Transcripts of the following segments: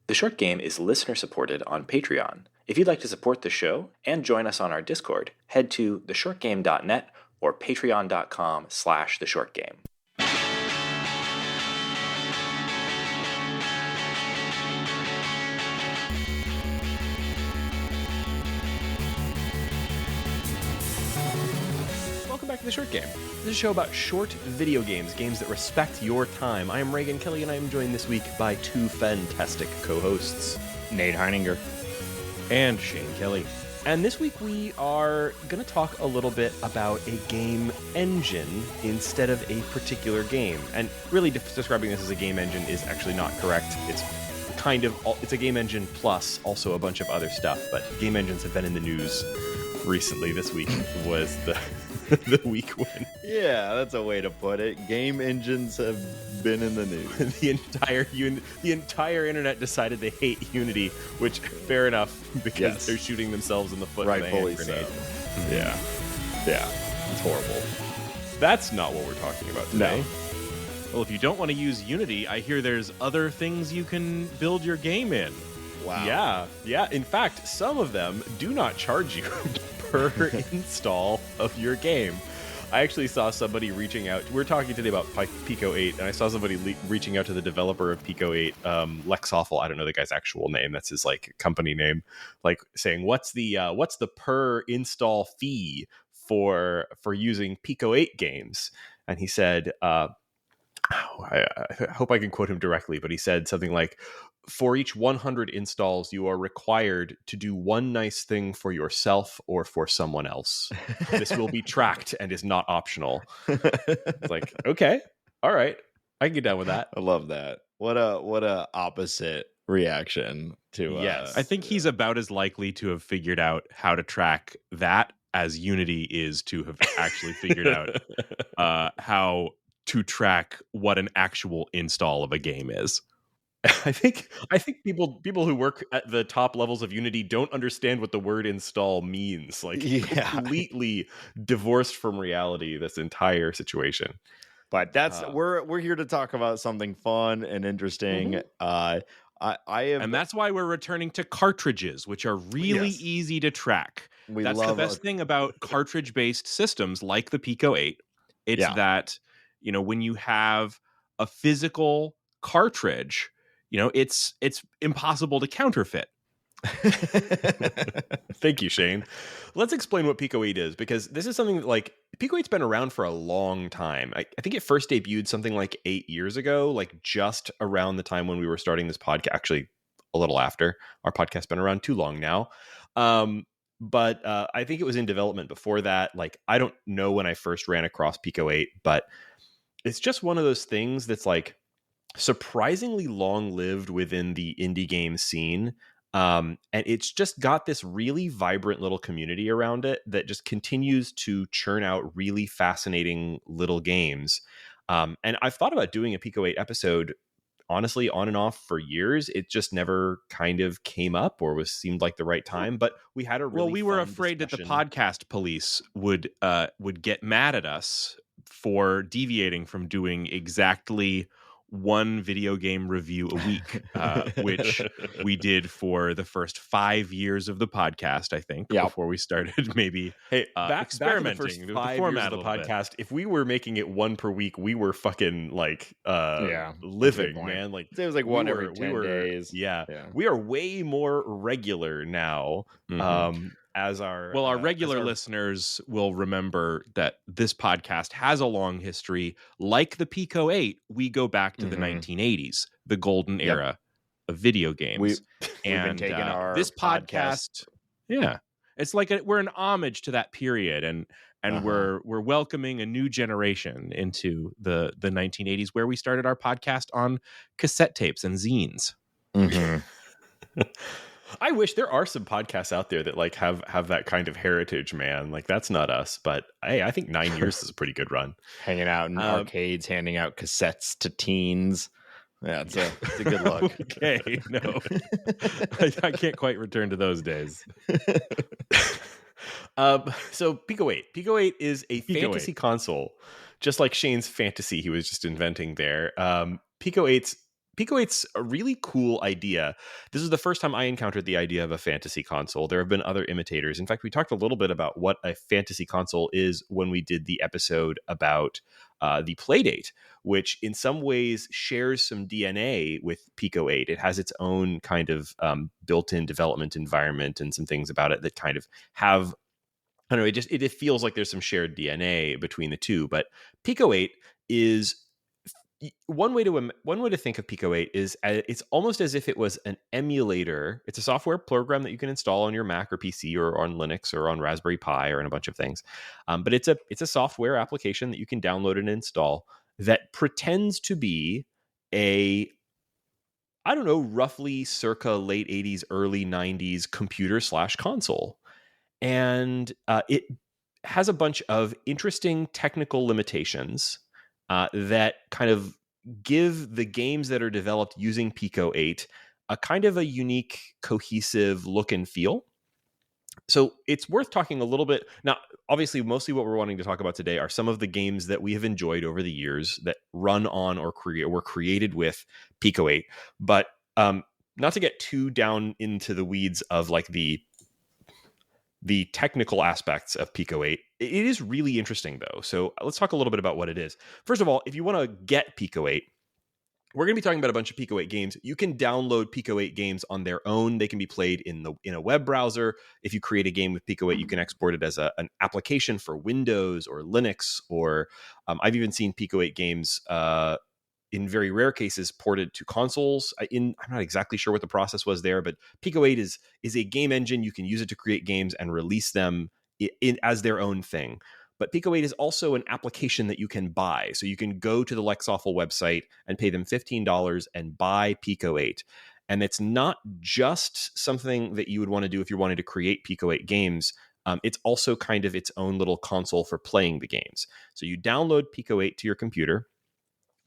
The Short Game is listener-supported on Patreon. If you'd like to support the show and join us on our Discord, head to theshortgame.net or patreon.com/theshortgame. Welcome back to The Short Game. This is a show about short video games, games that respect your time. I am Raygan Kelly, and I am joined this week by two fantastic co-hosts, Nate Heininger and Shane Kelly. And this week we are going to talk a little bit about a game engine instead of a particular game. And really describing this as a game engine is actually not correct. It's a game engine plus also a bunch of other stuff, but game engines have been in the news recently. This week was the week when that's a way to put it. Game engines have been in the news. the entire internet decided they hate Unity, which fair enough, because they're shooting themselves in the foot with a hand grenade. Yeah, it's horrible. That's not what we're talking about today. No. Well, if you don't want to use Unity, I hear there's other things you can build your game in. Wow. Yeah. In fact, some of them do not charge you per install of your game. I actually saw somebody reaching out. We're talking today about Pico-8, and I saw somebody reaching out to the developer of Pico-8, Lexoffle. I don't know the guy's actual name. That's his company name. Saying, what's the per install fee for using Pico-8 games? And he said, I hope I can quote him directly, but he said something like, for each 100 installs, you are required to do one nice thing for yourself or for someone else. This will be tracked and is not optional. It's like, okay, all right, I can get down with that. I love that. What a opposite reaction to yes. I think he's about as likely to have figured out how to track that as Unity is to have actually figured out how to track what an actual install of a game is. I think people who work at the top levels of Unity don't understand what the word install means. Completely divorced from reality, this entire situation. But that's we're here to talk about something fun and interesting. Mm-hmm. And that's why we're returning to cartridges, which are really easy to track. That's the best thing about cartridge-based systems like the Pico-8. It's that, when you have a physical cartridge, it's impossible to counterfeit. Thank you, Shane. Let's explain what Pico-8 is, because this is something that, Pico-8's been around for a long time. I think it first debuted something like 8 years ago, just around the time when we were starting this podcast. Actually, a little after. Our podcast's been around too long now. But I think it was in development before that. I don't know when I first ran across Pico-8, but it's just one of those things that's surprisingly long-lived within the indie game scene, and it's just got this really vibrant little community around it that just continues to churn out really fascinating little games. And I've thought about doing a Pico-8 episode, honestly, on and off for years. It just never kind of came up or seemed like the right time. But we had a really we were afraid discussion. That the podcast police would get mad at us for deviating from doing exactly one video game review a week, which we did for the first 5 years of the podcast, I think, before we started maybe experimenting back with the 5 format years of the podcast. If we were making it one per week, we were fucking living, man. It was one every 10 days. Yeah. We are way more regular now. Mm-hmm. Our regular listeners will remember that this podcast has a long history. Like the Pico-8, we go back to the 1980s, the golden era of video games. We've been taking our this podcast. Yeah, it's we're an homage to that period, and we're welcoming a new generation into the 1980s, where we started our podcast on cassette tapes and zines. Mm-hmm. I wish there are some podcasts out there that have that kind of heritage, man. That's not us, but hey, I think 9 years is a pretty good run. Hanging out in arcades, handing out cassettes to teens. Yeah, it's a good look. Okay, no, I can't quite return to those days. So Pico-8 is a fantasy console, just like Shane's fantasy he was just inventing there. Pico-8's Pico-8's a really cool idea. This is the first time I encountered the idea of a fantasy console. There have been other imitators. In fact, we talked a little bit about what a fantasy console is when we did the episode about the Playdate, which in some ways shares some DNA with Pico-8. It has its own kind of built-in development environment and some things about it that kind of have, I don't know, it feels like there's some shared DNA between the two. But Pico-8 is one way to think of Pico-8 is it's almost as if it was an emulator. It's a software program that you can install on your Mac or PC or on Linux or on Raspberry Pi or on a bunch of things. But it's a software application that you can download and install that pretends to be a, I don't know, roughly circa late 80s, early 90s computer/console. And it has a bunch of interesting technical limitations that kind of give the games that are developed using Pico-8 a kind of a unique, cohesive look and feel. So it's worth talking a little bit. Now, obviously, mostly what we're wanting to talk about today are some of the games that we have enjoyed over the years that run on or were created with Pico-8. But not to get too down into the weeds of like the technical aspects of Pico-8. It is really interesting, though. So let's talk a little bit about what it is. First of all, if you want to get Pico-8, we're going to be talking about a bunch of Pico-8 games. You can download Pico-8 games on their own. They can be played in a web browser. If you create a game with Pico-8, you can export it as an application for Windows or Linux. Or I've even seen Pico-8 games in very rare cases ported to consoles. I'm not exactly sure what the process was there, but Pico-8 is a game engine. You can use it to create games and release them as their own thing. But Pico-8 is also an application that you can buy. So you can go to the Lexoffle website and pay them $15 and buy Pico-8. And it's not just something that you would want to do if you're wanting to create Pico-8 games. It's also kind of its own little console for playing the games. So you download Pico-8 to your computer,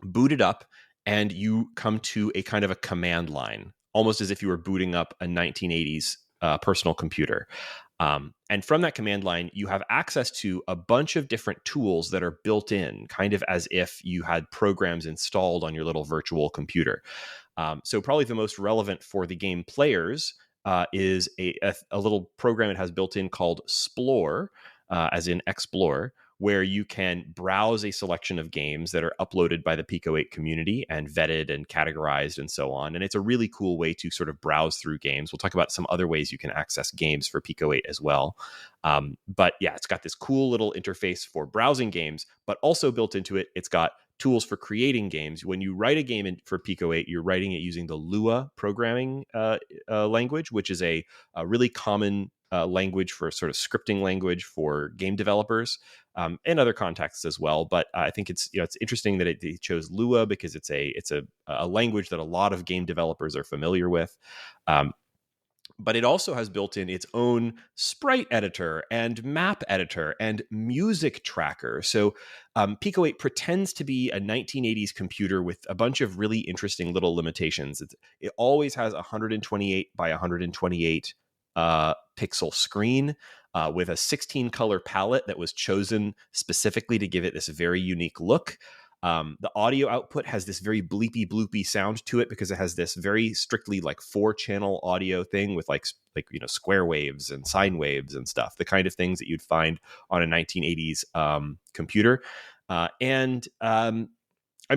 boot it up, and you come to a kind of a command line, almost as if you were booting up a 1980s personal computer. And from that command line, you have access to a bunch of different tools that are built in, kind of as if you had programs installed on your little virtual computer. So probably the most relevant for the game players is a little program it has built in called Splore, as in Explore, where you can browse a selection of games that are uploaded by the Pico-8 community and vetted and categorized and so on. And it's a really cool way to sort of browse through games. We'll talk about some other ways you can access games for Pico-8 as well. But yeah, it's got this cool little interface for browsing games, but also built into it, it's got tools for creating games. When you write a game for Pico-8, you're writing it using the Lua programming language, which is a really common language for sort of scripting language for game developers. And other contexts as well, but I think it's interesting that they chose Lua because it's a language that a lot of game developers are familiar with. But it also has built in its own sprite editor and map editor and music tracker. So Pico-8 pretends to be a 1980s computer with a bunch of really interesting little limitations. It always has a 128 by 128 pixel screen. With a 16 color palette that was chosen specifically to give it this very unique look. The audio output has this very bleepy bloopy sound to it because it has this very strictly like 4-channel audio thing with like square waves and sine waves and stuff, the kind of things that you'd find on a 1980s computer. And I'm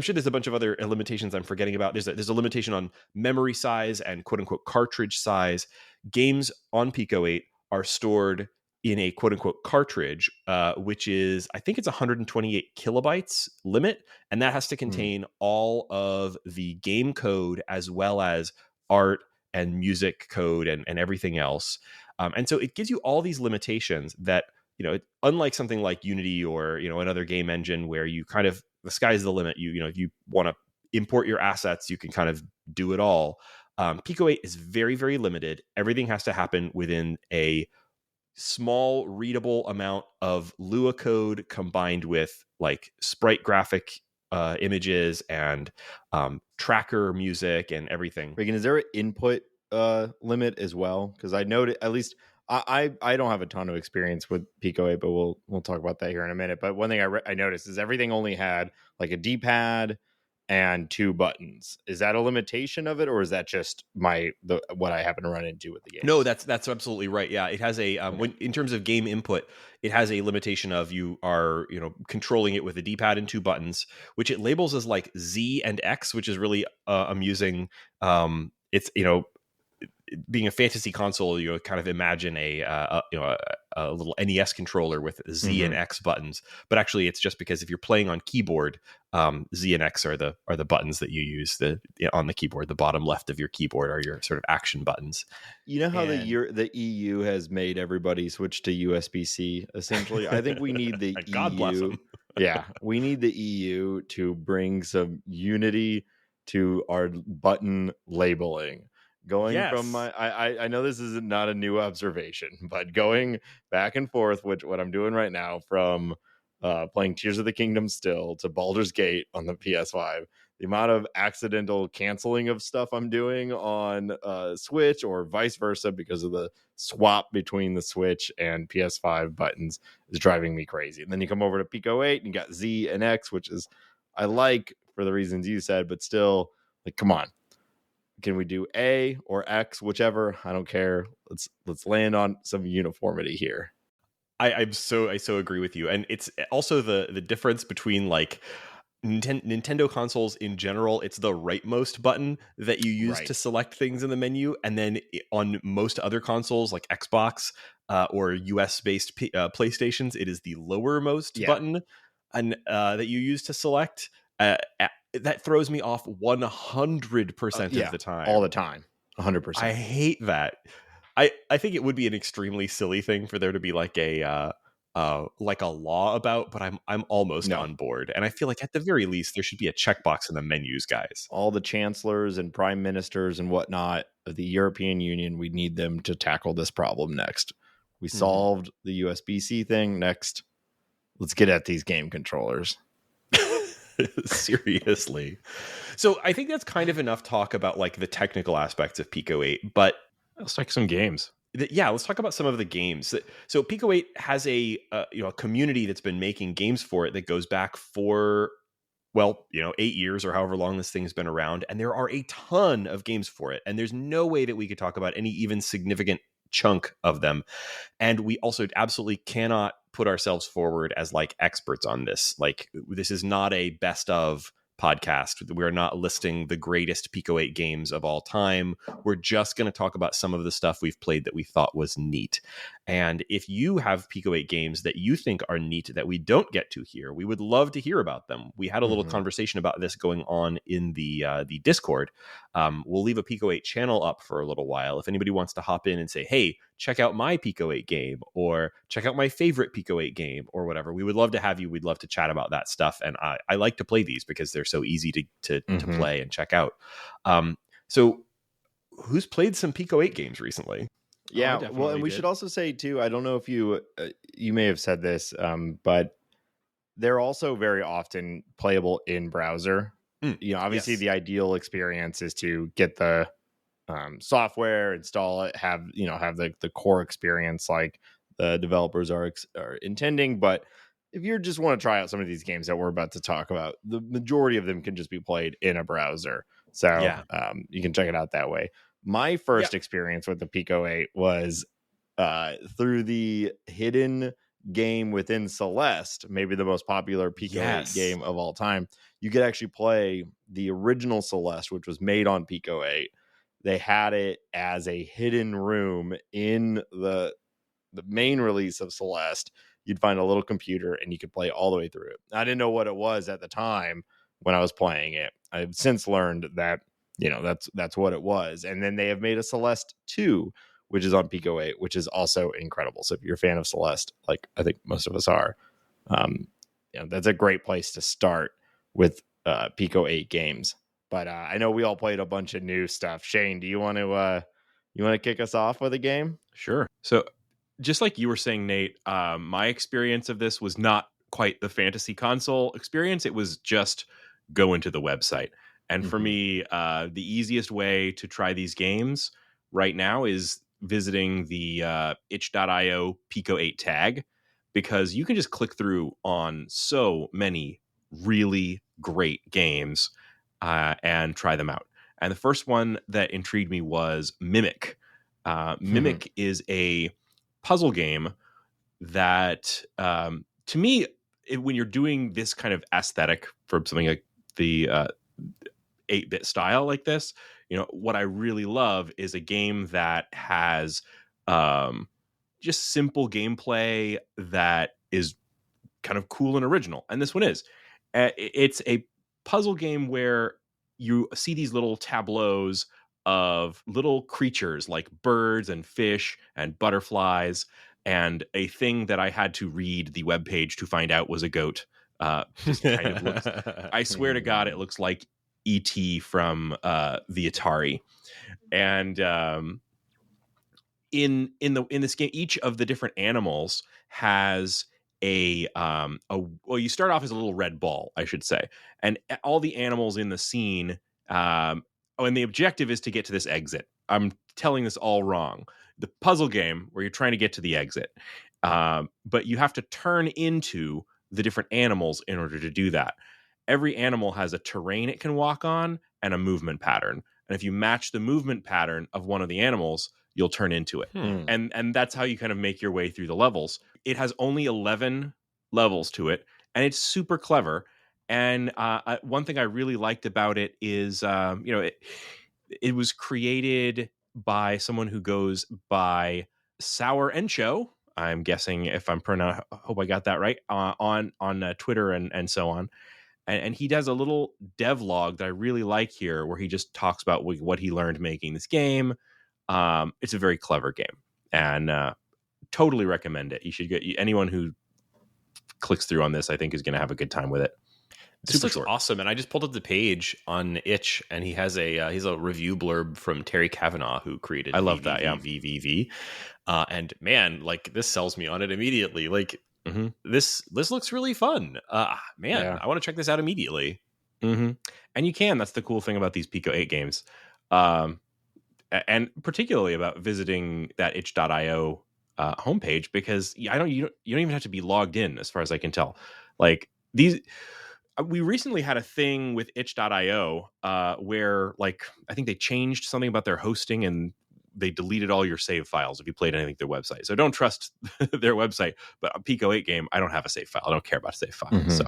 sure there's a bunch of other limitations I'm forgetting about. There's a limitation on memory size and quote unquote cartridge size. Games on Pico-8 are stored in a quote unquote cartridge, which is, I think it's 128 kilobytes limit. And that has to contain all of the game code as well as art and music code and everything else. And so it gives you all these limitations that, unlike something like Unity or, another game engine where you kind of, the sky's the limit. If you want to import your assets, you can kind of do it all. Pico-8 is very, very limited. Everything has to happen within a small readable amount of Lua code combined with like sprite graphic images and tracker music and everything. Raygan, is there an input limit as well? Because I know at least I don't have a ton of experience with Pico-8, but we'll talk about that here in a minute. But one thing I noticed is everything only had like a D-pad and 2 buttons. Is that a limitation of it, or is that just what I happen to run into with the game? No, that's absolutely right. Yeah, it has a when in terms of game input, it has a limitation of you are controlling it with a D-pad and 2 buttons, which it labels as like Z and X, which is really amusing. It's being a fantasy console, you kind of imagine a little NES controller with Z and X buttons, but actually it's just because if you're playing on keyboard, Z and X are the buttons that you use on the keyboard. The bottom left of your keyboard are your sort of action buttons. You know how the EU has made everybody switch to USB-C, essentially? I think we need the EU. God bless them. Yeah, we need the EU to bring some unity to our button labeling. Going from I know this is not a new observation, but going back and forth, what I'm doing right now from playing Tears of the Kingdom still to Baldur's Gate on the PS5, the amount of accidental canceling of stuff I'm doing on Switch or vice versa because of the swap between the Switch and PS5 buttons is driving me crazy. And then you come over to Pico-8 and you got Z and X, which is I like for the reasons you said, but still, like, come on. Can we do A or X, whichever? I don't care. Let's land on some uniformity here. I so agree with you, and it's also the difference between like Nintendo consoles in general. It's the rightmost button that you use to select things in the menu, and then on most other consoles like Xbox or US based PlayStations, it is the lowermost button and that you use to select. That throws me off 100% of the time. All the time. 100%. I hate that. I think it would be an extremely silly thing for there to be like a law about, but I'm almost on board. And I feel like at the very least there should be a checkbox in the menus, guys. All the chancellors and prime ministers and whatnot of the European Union, we need them to tackle this problem next. We solved the USB-C thing. Next, let's get at these game controllers. Seriously. So I think that's kind of enough talk about like the technical aspects of Pico-8, but let's talk some games. Let's talk about some of the games. So Pico-8 has a community that's been making games for it that goes back for 8 years or however long this thing's been around, and there are a ton of games for it, and there's no way that we could talk about any even significant chunk of them. And we also absolutely cannot put ourselves forward as like experts on this. Like, this is not a best of podcast. We're not listing the greatest Pico-8 games of all time. We're just going to talk about some of the stuff we've played that we thought was neat. And if you have Pico-8 games that you think are neat that we don't get to here, we would love to hear about them. We had a little conversation about this going on in the Discord. We'll leave a Pico-8 channel up for a little while. If anybody wants to hop in and say, hey, check out my Pico-8 game, or check out my favorite Pico-8 game, or whatever, we would love to have you. We'd love to chat about that stuff. And I like to play these because they're so easy to play and check out. So who's played some Pico-8 games recently? Yeah, and we should also say too, I don't know if you may have said this, but they're also very often playable in browser. Obviously the ideal experience is to get the software, install it, have the core experience like the developers are intending. But if you just want to try out some of these games that we're about to talk about, the majority of them can just be played in a browser. So you can check it out that way. My first experience with the Pico-8 was through the hidden game within Celeste, maybe the most popular Pico-8 game of all time. You could actually play the original Celeste, which was made on Pico-8. They had it as a hidden room in the main release of Celeste. You'd find a little computer and you could play all the way through it. I didn't know what it was at the time when I was playing it. I've since learned that that's what it was. And then they have made a Celeste 2, which is on Pico-8, which is also incredible. So if you're a fan of Celeste, like I think most of us are, that's a great place to start with Pico-8 games. But I know we all played a bunch of new stuff. Shane, do you want to kick us off with a game? Sure. So just like you were saying, Nate, my experience of this was not quite the fantasy console experience. It was just go into the website. And for me, the easiest way to try these games right now is visiting the itch.io Pico-8 tag, because you can just click through on so many really great games. and try them out. And the first one that intrigued me was Mimic. Mimic is a puzzle game that, to me, when you're doing this kind of aesthetic for something like the 8-bit style like this, what I really love is a game that has just simple gameplay that is kind of cool and original. And this one is. It's a puzzle game where you see these little tableaus of little creatures like birds and fish and butterflies, and a thing that I had to read the webpage to find out was a goat. Just kind of looks, I swear to God, it looks like E.T. from the Atari. And in this game, each of the different animals has well, you start off as a little red ball, I should say, and all the animals in the scene, and the objective is to get to this exit. I'm telling this all wrong. The puzzle game where you're trying to get to the exit, but you have to turn into the different animals in order to do that. Every animal has a terrain it can walk on and a movement pattern, and if you match the movement pattern of one of the animals, you'll turn into it. And that's how you kind of make your way through the levels. It has only 11 levels to it, and it's super clever. And one thing I really liked about it is, it was created by someone who goes by Sour Encho. I'm guessing if I'm hope I got that right, on Twitter and so on. And he does a little devlog that I really like here, where he just talks about what he learned making this game. It's a very clever game, and totally recommend it. You should get anyone who clicks through on this, I think, is going to have a good time with it. This looks awesome, and I just pulled up the page on itch, and he has he's a review blurb from Terry Kavanagh, who created. I love that, yeah. VVV. And man, like, this sells me on it immediately. Like, this looks really fun. Man, I want to check this out immediately. And you can. That's the cool thing about these Pico-8 games. And particularly about visiting that itch.io homepage, because you don't even have to be logged in, as far as I can tell. Like, these, we recently had a thing with itch.io where, like, I think they changed something about their hosting and they deleted all your save files if you played anything their website. So don't trust their website. But a Pico-8 game, I don't have a save file. I don't care about a save file. So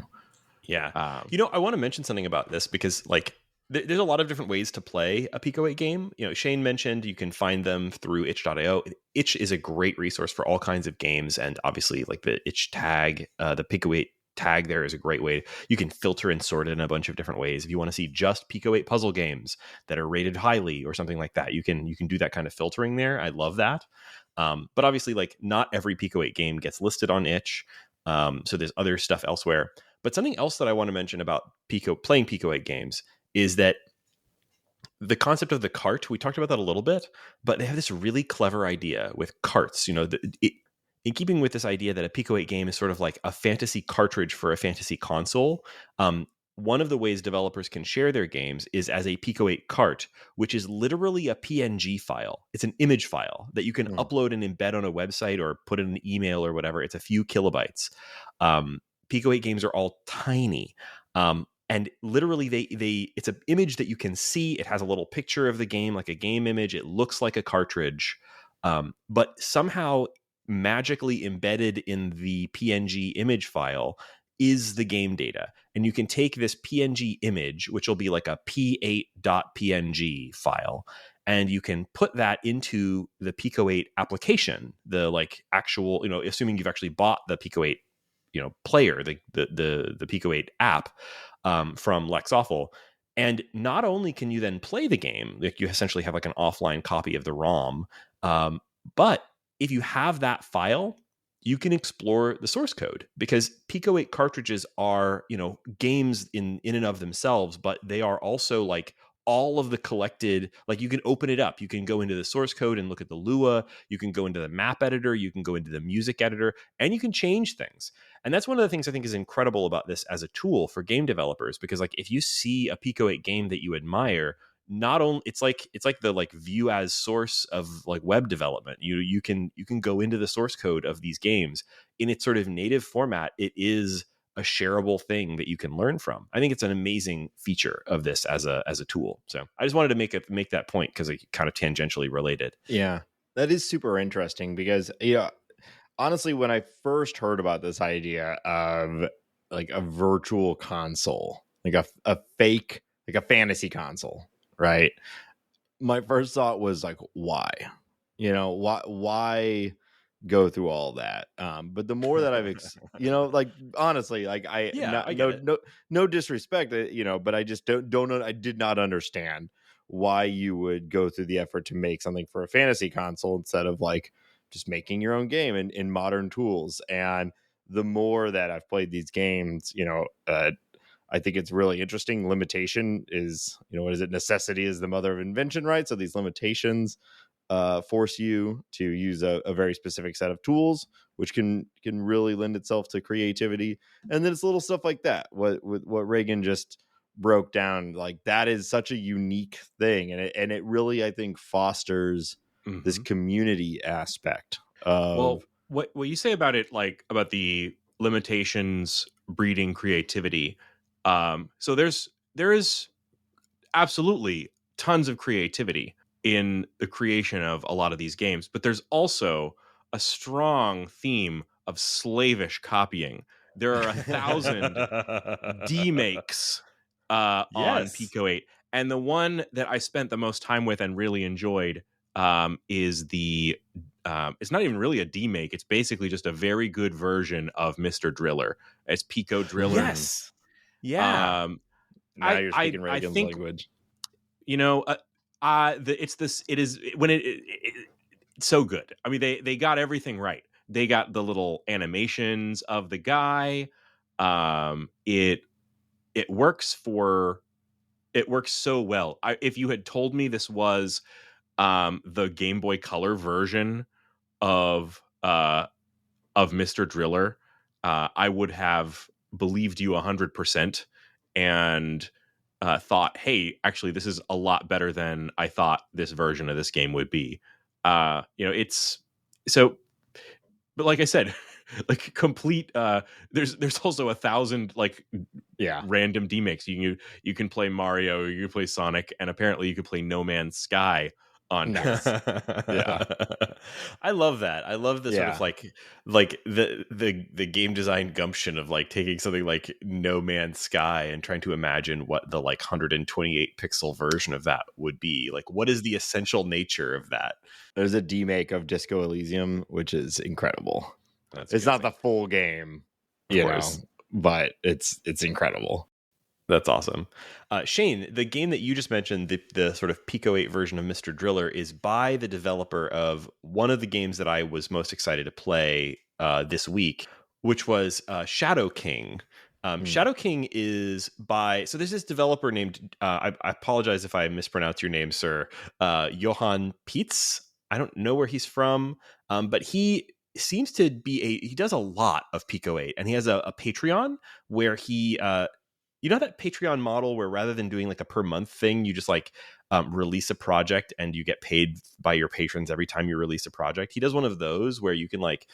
yeah, I want to mention something about this, because, like, there's a lot of different ways to play a Pico-8 game. Shane mentioned you can find them through itch.io. Itch is a great resource for all kinds of games, and obviously, like, the itch tag, the Pico-8 tag there is a great way. You can filter and sort it in a bunch of different ways. If you want to see just Pico-8 puzzle games that are rated highly or something like that, you can do that kind of filtering there. I love that. But obviously, like, not every Pico-8 game gets listed on itch. So there's other stuff elsewhere. But something else that I want to mention about playing Pico-8 games is that the concept of the cart, we talked about that a little bit, but they have this really clever idea with carts. In keeping with this idea that a Pico-8 game is sort of like a fantasy cartridge for a fantasy console, one of the ways developers can share their games is as a Pico-8 cart, which is literally a PNG file. It's an image file that you can upload and embed on a website or put in an email or whatever. It's a few kilobytes. Pico-8 games are all tiny. And literally, it's an image that you can see. It has a little picture of the game, like a game image. It looks like a cartridge, but somehow magically embedded in the PNG image file is the game data. And you can take this PNG image, which will be like a p8.png file, and you can put that into the Pico-8 application, the, like, actual, assuming you've actually bought the Pico-8, player, the Pico-8 app from Lexoffle. And not only can you then play the game, like, you essentially have like an offline copy of the ROM, but if you have that file, you can explore the source code, because Pico-8 cartridges are, games in and of themselves, but they are also, like, all of the collected, like, you can open it up. You can go into the source code and look at the Lua. You can go into the map editor. You can go into the music editor, and you can change things. And that's one of the things I think is incredible about this as a tool for game developers, because, like, if you see a Pico-8 game that you admire, not only it's like the, like, view as source of, like, web development. You can go into the source code of these games in its sort of native format. It is a shareable thing that you can learn from. I think it's an amazing feature of this as a tool. So I just wanted to make that point because it kind of tangentially related. Yeah, that is super interesting because honestly, when I first heard about this idea of like a virtual console, like a fake, like a fantasy console, right? My first thought was like, why? Why go through all that? But the more that I've, like honestly, like I no disrespect, but I just don't I did not understand why you would go through the effort to make something for a fantasy console instead of like just making your own game in modern tools. And the more that I've played these games, I think it's really interesting. Limitation is, what is it? Necessity is the mother of invention, right? So these limitations force you to use a very specific set of tools, which can really lend itself to creativity. And then it's little stuff like that. What Raygan just broke down, like that is such a unique thing, and it really, I think, fosters this community aspect of. Well, what you say about it, like about the limitations breeding creativity. So there is absolutely tons of creativity in the creation of a lot of these games, but there's also a strong theme of slavish copying. There are 1,000 demakes on Pico-8, and the one that I spent the most time with and really enjoyed is the it's not even really a demake. It's basically just a very good version of Mr. Driller. It's Pico Driller. Yes. Yeah. Now you're speaking Raygan's language. It's so good. I mean, they got everything right. They got the little animations of the guy. It works so well. If you had told me this was the Game Boy Color version of Mr. Driller, I would have believed you 100% and thought, hey, actually, this is a lot better than I thought this version of this game would be. It's so, but like I said, like complete. There's also 1,000 random demakes. You can play Mario, you can play Sonic, and apparently you can play No Man's Sky on nice. Yeah. I love that. I love the sort of like the game design gumption of like taking something like No Man's Sky and trying to imagine what the like 128 pixel version of that would be. Like, what is the essential nature of that? There's a demake of Disco Elysium, which is incredible. It's not the full game, of course, but it's incredible. That's awesome. Shane, the game that you just mentioned, the sort of Pico-8 version of Mr. Driller, is by the developer of one of the games that I was most excited to play this week, which was Shadow King. Shadow King is by... So there's this developer named... I apologize if I mispronounce your name, sir. Johan Pietz. I don't know where he's from, but he seems to be he does a lot of Pico-8, and he has a Patreon where he... you know that Patreon model where rather than doing like a per month thing, you just like release a project and you get paid by your patrons every time you release a project? He does one of those where you can like,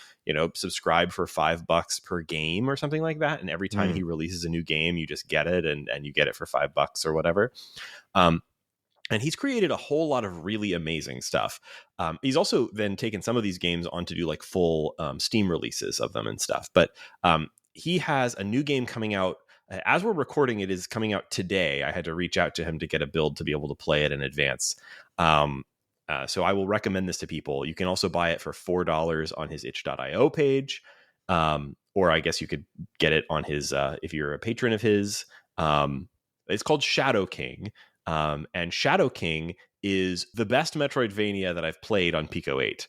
subscribe for $5 per game or something like that. And every time he releases a new game, you just get it and you get it for $5 or whatever. And he's created a whole lot of really amazing stuff. He's also then taken some of these games on to do like full Steam releases of them and stuff. But he has a new game coming out. As we're recording, it is coming out today. I had to reach out to him to get a build to be able to play it in advance. So I will recommend this to people. You can also buy it for $4 on his itch.io page. Or I guess you could get it on his, if you're a patron of his. It's called Shadow King. And Shadow King is the best Metroidvania that I've played on Pico-8.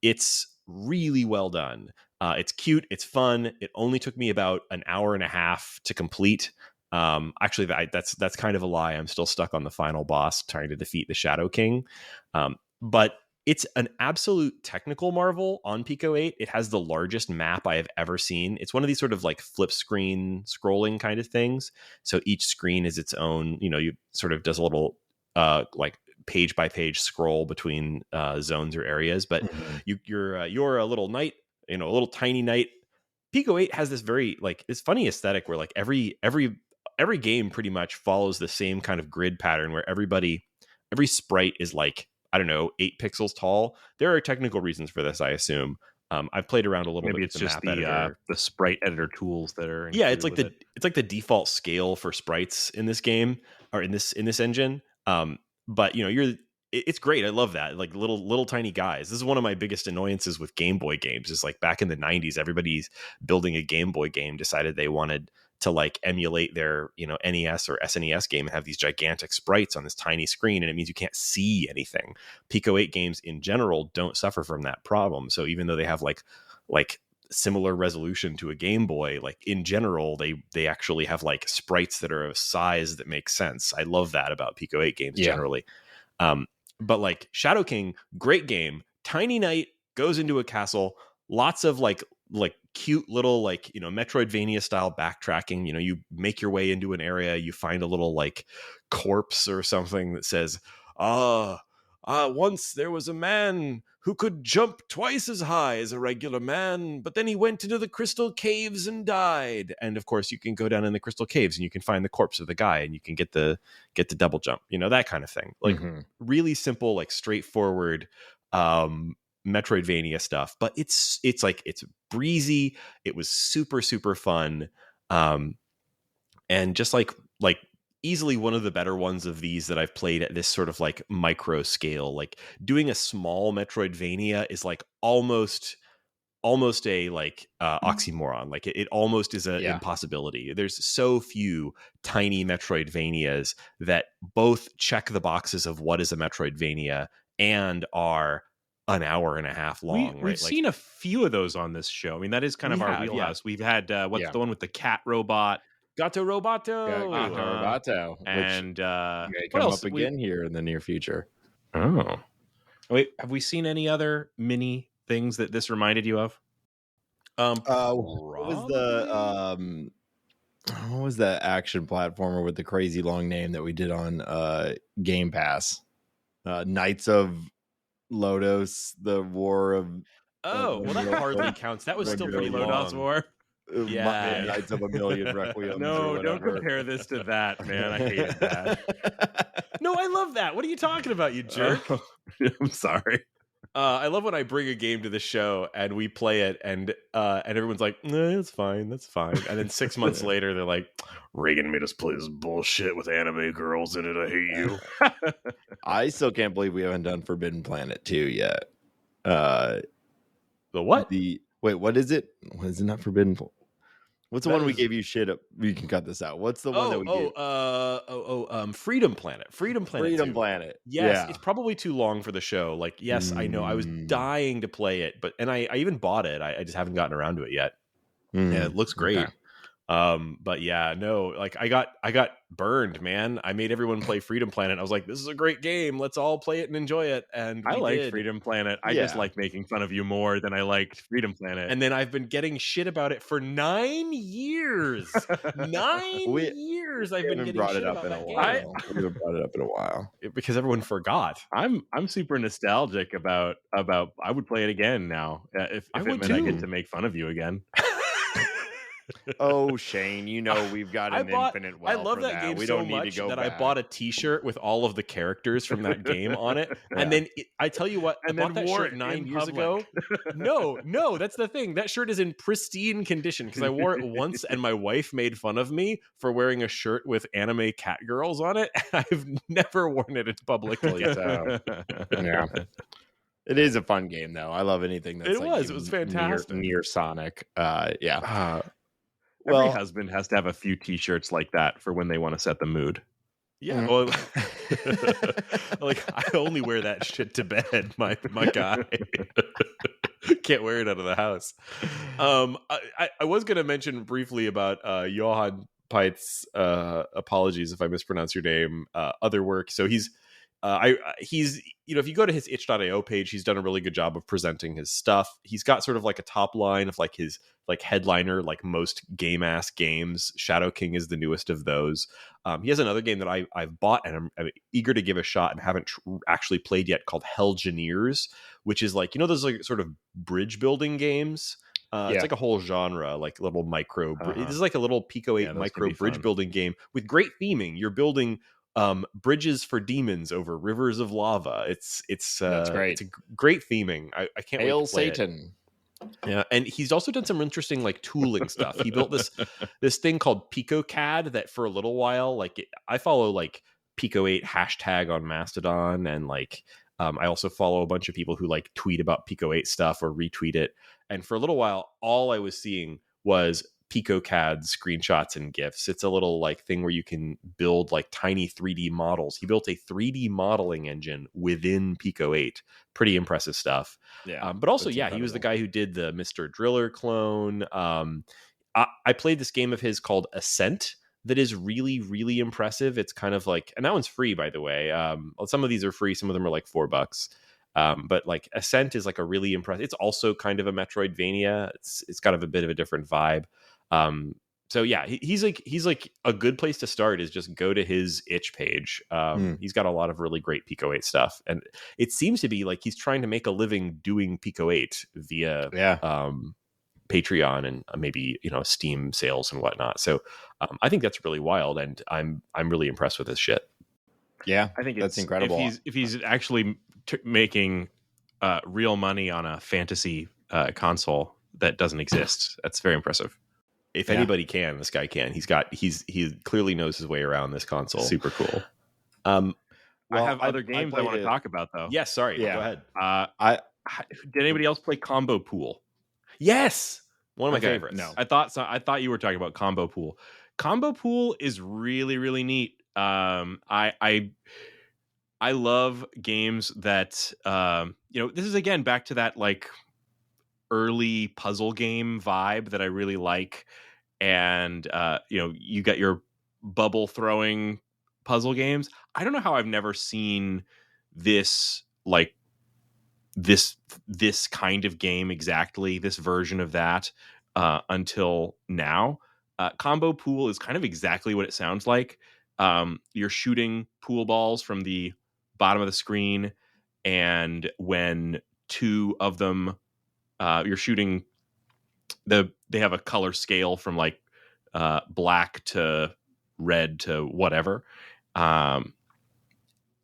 It's really well done. It's cute. It's fun. It only took me about an hour and a half to complete. Actually, that's kind of a lie. I'm still stuck on the final boss trying to defeat the Shadow King. But it's an absolute technical marvel on Pico-8. It has the largest map I have ever seen. It's one of these sort of like flip screen scrolling kind of things. So each screen is its own, you sort of does a little like page by page scroll between zones or areas. But you're a little knight, a little tiny knight Pico-8 has this very like this funny aesthetic where like every game pretty much follows the same kind of grid pattern where every sprite is like, I don't know, 8 pixels tall. There are technical reasons for this, I assume. I've played around a little bit with it's the just map editor. The sprite editor tools that are it's like the default scale for sprites in this game or in this engine. But it's great. I love that. Like little tiny guys. This is one of my biggest annoyances with Game Boy games. Is like back in the 90s, everybody's building a Game Boy game decided they wanted to like emulate their NES or SNES game and have these gigantic sprites on this tiny screen, and it means you can't see anything. Pico-8 games in general don't suffer from that problem. So even though they have like similar resolution to a Game Boy, like in general they actually have like sprites that are of size that make sense. I love that about Pico-8 games generally. But like Shadow King, great game. Tiny knight goes into a castle, lots of like cute little like Metroidvania style backtracking. You make your way into an area, you find a little like corpse or something that says once there was a man who could jump twice as high as a regular man, but then he went into the crystal caves and died. And of course you can go down in the crystal caves and you can find the corpse of the guy and you can get the double jump, that kind of thing. Like really simple, like straightforward Metroidvania stuff, but it's breezy. It was super, super fun. And just like easily one of the better ones of these that I've played at this sort of like micro scale. Like doing a small Metroidvania is like almost a like oxymoron. Like it almost is an impossibility. There's so few tiny Metroidvanias that both check the boxes of what is a Metroidvania and are an hour and a half long. We've seen a few of those on this show. I mean, that is kind of our wheelhouse. We've had the one with the cat robot, Gato Roboto, and may come up again here in the near future. Oh, wait, have we seen any other mini things that this reminded you of? What was the action platformer with the crazy long name that we did on Game Pass? Knights of Lodos, the War of well, that hardly counts. That was still pretty long. Lodos War. Knights of a Million Requiems. No, don't compare this to that, man. I hated that. No, I love that. What are you talking about, you jerk? I'm sorry. I love when I bring a game to the show and we play it and everyone's like, no, that's fine. And then 6 months later, they're like, Raygan made us play this bullshit with anime girls in it. I hate you. I still can't believe we haven't done Forbidden Planet 2 yet. The what? What is it? What is it? Not Forbidden? What's the one we gave you shit up? We can cut this out. What's the one that we gave? Freedom Planet. Freedom Planet. Yes, it's probably too long for the show. Like, yes, I know. I was dying to play it, and I even bought it. I just haven't gotten around to it yet. Yeah, it looks great. Okay. But yeah, no, like I got burned, man. I made everyone play Freedom Planet. I was like, this is a great game. Let's all play it and enjoy it. And I like Freedom Planet. I just like making fun of you more than I liked Freedom Planet. And then I've been getting shit about it for 9 years. 9 years I've been getting shit about that game. We haven't brought it up in a while. Because everyone forgot. I'm super nostalgic about I would play it again now if it meant I get to make fun of you again. Oh, Shane, we've got an infinite well. I love that game so much that I bought a T-shirt with all of the characters from that game on it. Yeah. And then I tell you what, I bought that shirt 9 years ago. No, that's the thing. That shirt is in pristine condition because I wore it once and my wife made fun of me for wearing a shirt with anime cat girls on it. And I've never worn it publicly. So. Yeah. It is a fun game, though. I love anything that's it was fantastic. Near Sonic. Yeah. Every husband has to have a few T-shirts like that for when they want to set the mood. Yeah, well, like I only wear that shit to bed. My guy can't wear it out of the house. I was going to mention briefly about Johan Peit's apologies if I mispronounce your name. Other work. So he's if you go to his itch.io page, he's done a really good job of presenting his stuff. He's got sort of like a top line of like his like headliner, like most game ass games. Shadow King is the newest of those. He has another game that I've bought and I'm eager to give a shot and haven't actually played yet called Hellgineers, which is like, those like sort of bridge building games. It's like a whole genre, like little micro. This is like a little Pico-8 micro bridge building game with great theming. You're building bridges for demons over rivers of lava. It's that's great. It's a great theming. I can't wait to play Satan. Yeah, and he's also done some interesting like tooling stuff. He built this thing called PicoCAD that for a little while, like I follow like Pico-8 hashtag on Mastodon, and like I also follow a bunch of people who like tweet about Pico-8 stuff or retweet it. And for a little while, all I was seeing was PicoCAD screenshots and GIFs. It's a little like thing where you can build like tiny 3D models. He built a 3D modeling engine within Pico-8. Pretty impressive stuff. Yeah, but also, he was the guy who did the Mr. Driller clone. I played this game of his called Ascent that is really, really impressive. It's kind of like, and that one's free, by the way. Some of these are free. Some of them are like $4. But like Ascent is like a really impressive. It's also kind of a Metroidvania. It's kind of a bit of a different vibe. So yeah, he's like a good place to start is just go to his itch page. He's got a lot of really great Pico-8 stuff, and it seems to be like he's trying to make a living doing Pico-8 via Patreon and maybe Steam sales and whatnot. So I think that's really wild, and I'm really impressed with this shit. Yeah, I think that's incredible. If he's actually making real money on a fantasy console that doesn't exist, that's very impressive. If anybody can, this guy can. He clearly knows his way around this console. Super cool. I have other games I want to talk about, though. Yes, sorry. Yeah. Go ahead. Did anybody else play Combo Pool? Yes, one of my favorites. No, I thought you were talking about Combo Pool. Combo Pool is really, really neat. I love games that this is again back to that like early puzzle game vibe that I really like. And you got your bubble throwing puzzle games. I don't know how I've never seen this like this kind of game, exactly this version of that until now. Combo Pool is kind of exactly what it sounds like. You're shooting pool balls from the bottom of the screen, and when two of them you're shooting, they have a color scale from like black to red to whatever,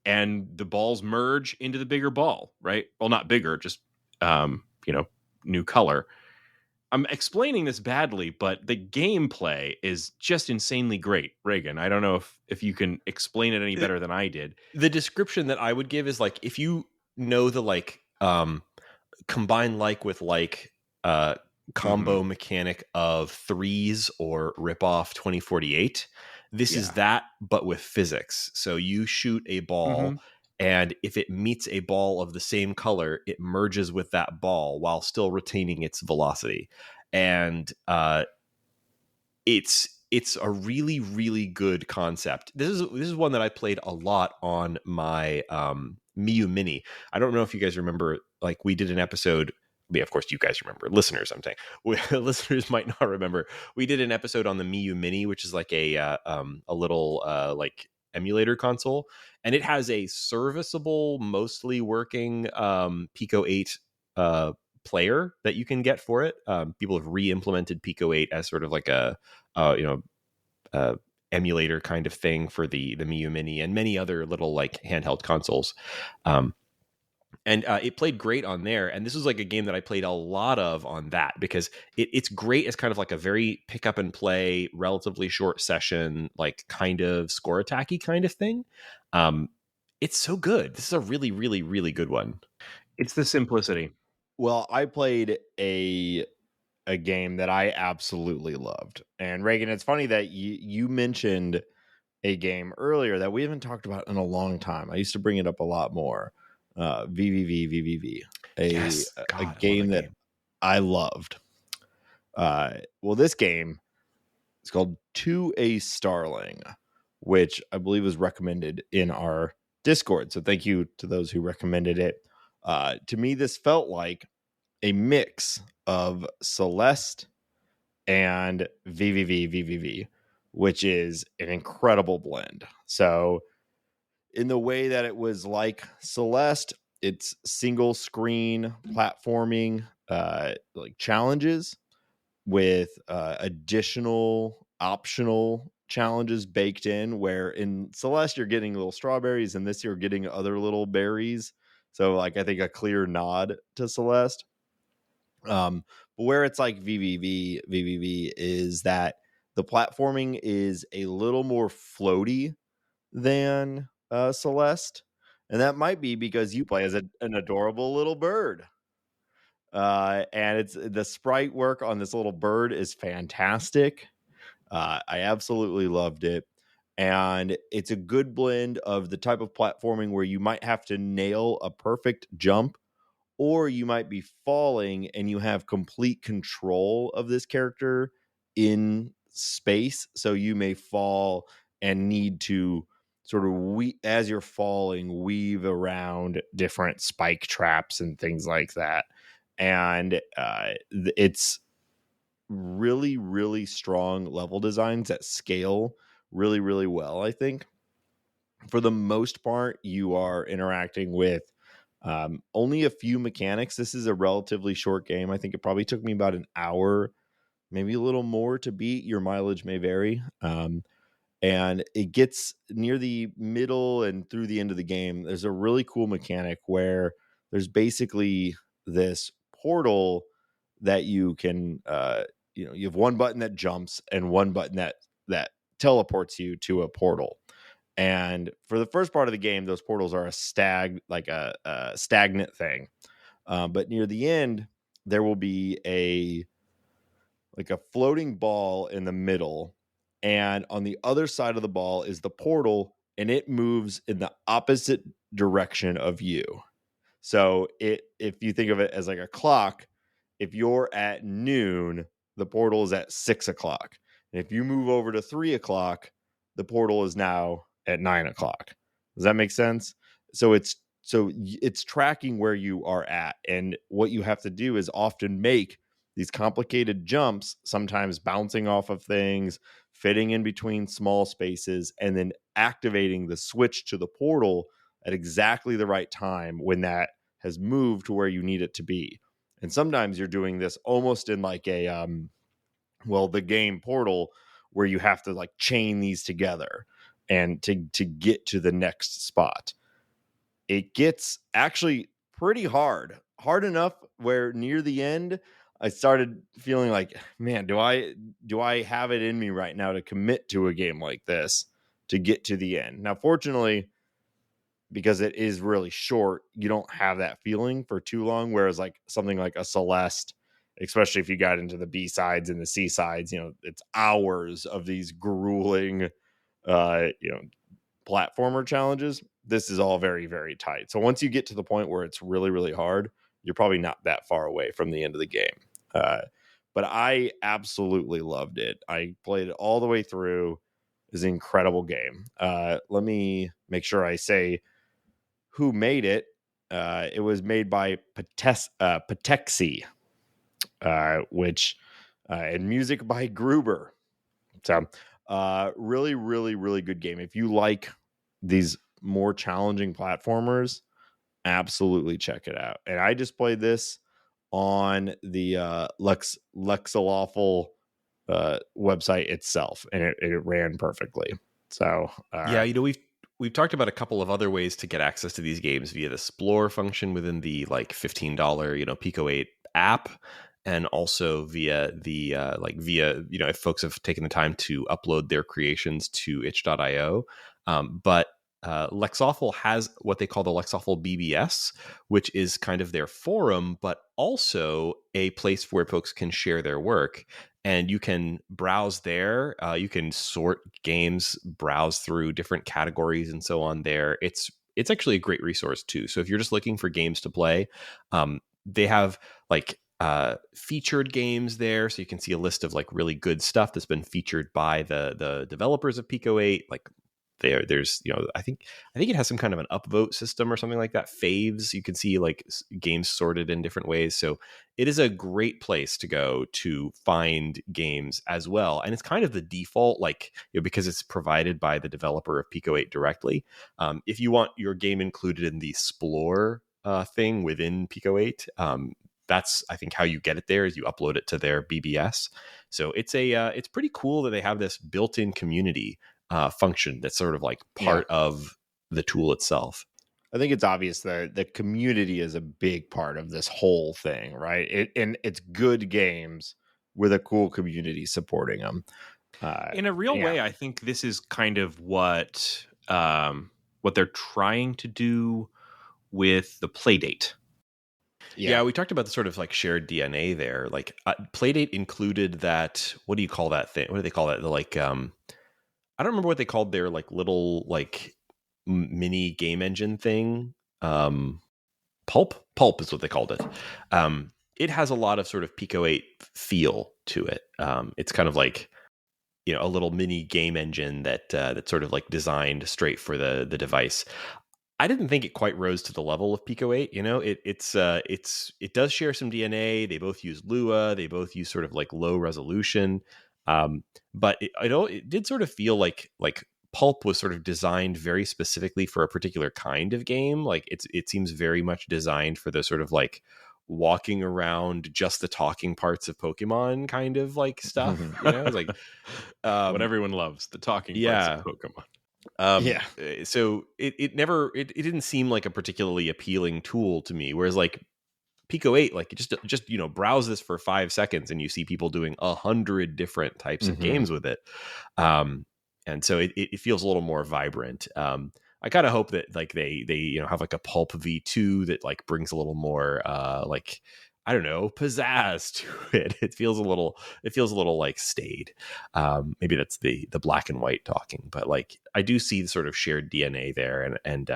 and the balls merge into the bigger ball, right? Well, not bigger, just new color. I'm explaining this badly, but the gameplay is just insanely great. Raygan, I don't know if you can explain it any better than I did. The description that I would give is like, if you know the like combine like with like combo mechanic of Threes or Ripoff 2048, this is that, but with physics. So you shoot a ball, and if it meets a ball of the same color, it merges with that ball while still retaining its velocity. And it's a really, really good concept. This is one that I played a lot on my Miu Mini. I don't know if you guys remember, like we did an episode. I mean, of course, you guys remember. Listeners, I'm saying. Listeners might not remember. We did an episode on the Miu Mini, which is like a little like emulator console, and it has a serviceable, mostly working Pico-8 player that you can get for it. People have re-implemented Pico-8 as sort of like a emulator kind of thing for the Miu Mini and many other little like handheld consoles. And it played great on there. And this was like a game that I played a lot of on that because it's great as kind of like a very pick up and play, relatively short session, like kind of score attacky kind of thing. It's so good. This is a really, really, really good one. It's the simplicity. Well, I played a game that I absolutely loved. And Raygan, it's funny that you mentioned a game earlier that we haven't talked about in a long time. I used to bring it up a lot more. VVV, a game that I loved. Well, this game is called A Starling, which I believe was recommended in our Discord. So thank you to those who recommended it. To me, this felt like a mix of Celeste and VVV, which is an incredible blend. So in the way that it was like Celeste, it's single screen platforming like challenges, with additional optional challenges baked in, where in Celeste you're getting little strawberries and this you're getting other little berries. So like I think a clear nod to Celeste. But where it's like VVV is that the platforming is a little more floaty than Celeste. And that might be because you play as an adorable little bird. And it's the sprite work on this little bird is fantastic. I absolutely loved it. And it's a good blend of the type of platforming where you might have to nail a perfect jump, or you might be falling and you have complete control of this character in space. So you may fall and need to sort of, as you're falling, weave around different spike traps and things like that. And it's really, really strong level designs that scale really, really well, I think. For the most part, you are interacting with only a few mechanics. This is a relatively short game. I think it probably took me about an hour, maybe a little more to beat. Your mileage may vary. And it gets near the middle and through the end of the game. There's a really cool mechanic where there's basically this portal that you can, you have one button that jumps and one button that teleports you to a portal. And for the first part of the game, those portals are a stagnant thing. But near the end, there will be a floating ball in the middle. And on the other side of the ball is the portal, and it moves in the opposite direction of you. So if you think of it as like a clock, if you're at noon, the portal is at 6 o'clock. And if you move over to 3 o'clock, the portal is now at 9 o'clock. Does that make sense? So it's tracking where you are at. And what you have to do is often make these complicated jumps, sometimes bouncing off of things, fitting in between small spaces, and then activating the switch to the portal at exactly the right time when that has moved to where you need it to be. And sometimes you're doing this almost in like a, the game Portal, where you have to like chain these together and to get to the next spot. It gets actually pretty hard enough where near the end, I started feeling like, man, do I have it in me right now to commit to a game like this to get to the end? Now, fortunately, because it is really short, you don't have that feeling for too long. Whereas like something like a Celeste, especially if you got into the B sides and the C sides, it's hours of these grueling, platformer challenges. This is all very, very tight. So once you get to the point where it's really, really hard, you're probably not that far away from the end of the game. But I absolutely loved it. I played it all the way through. It was an incredible game. Let me make sure I say who made it. It was made by Patexi, which and music by Gruber. So really, really, really good game. If you like these more challenging platformers, absolutely check it out. And I just played this on the Lexoffle website itself, and it ran perfectly. So we've talked about a couple of other ways to get access to these games via the Explore function within the like $15 Pico-8 app, and also via the if folks have taken the time to upload their creations to itch.io. But Lexoffle has what they call the Lexoffle BBS, which is kind of their forum, but also a place where folks can share their work. And you can browse there. You can sort games, browse through different categories and so on there. It's actually a great resource too. So if you're just looking for games to play, they have like featured games there. So you can see a list of like really good stuff that's been featured by the developers of Pico-8, like there's I think it has some kind of an upvote system or something like that. Faves, you can see like games sorted in different ways. So it is a great place to go to find games as well. And it's kind of the default, because it's provided by the developer of Pico-8 directly. If you want your game included in the Explore thing within Pico-8, that's, I think, how you get it there is you upload it to their BBS. So it's pretty cool that they have this built-in community function that's sort of like part of the tool itself. I think it's obvious that the community is a big part of this whole thing, right? And it's good games with a cool community supporting them. In a real way, I think this is kind of what they're trying to do with the Playdate. Yeah, we talked about the sort of like shared DNA there. Like Playdate included that. What do you call that thing? What do they call that? The like, I don't remember what they called their like little like mini game engine thing. Pulp is what they called it. It has a lot of sort of Pico-8 feel to it. It's kind of like, you know, a little mini game engine that's sort of like designed straight for the device. I didn't think it quite rose to the level of Pico-8. You know, it does share some DNA. They both use Lua. They both use sort of like low resolution. But it did sort of feel like Pulp was sort of designed very specifically for a particular kind of game. Like it seems very much designed for the sort of like walking around just the talking parts of Pokemon kind of like stuff. You know, it's like what everyone loves, the talking parts of Pokemon. So it didn't seem like a particularly appealing tool to me. Whereas like Pico-8, like just you know, browse this for 5 seconds and you see people doing 100 different types of games with it. And so it feels a little more vibrant. I kind of hope that like they you know have like a Pulp V2 that like brings a little more like, I don't know, pizzazz to it. It feels a little like staid. Maybe that's the black and white talking, but like I do see the sort of shared DNA there, and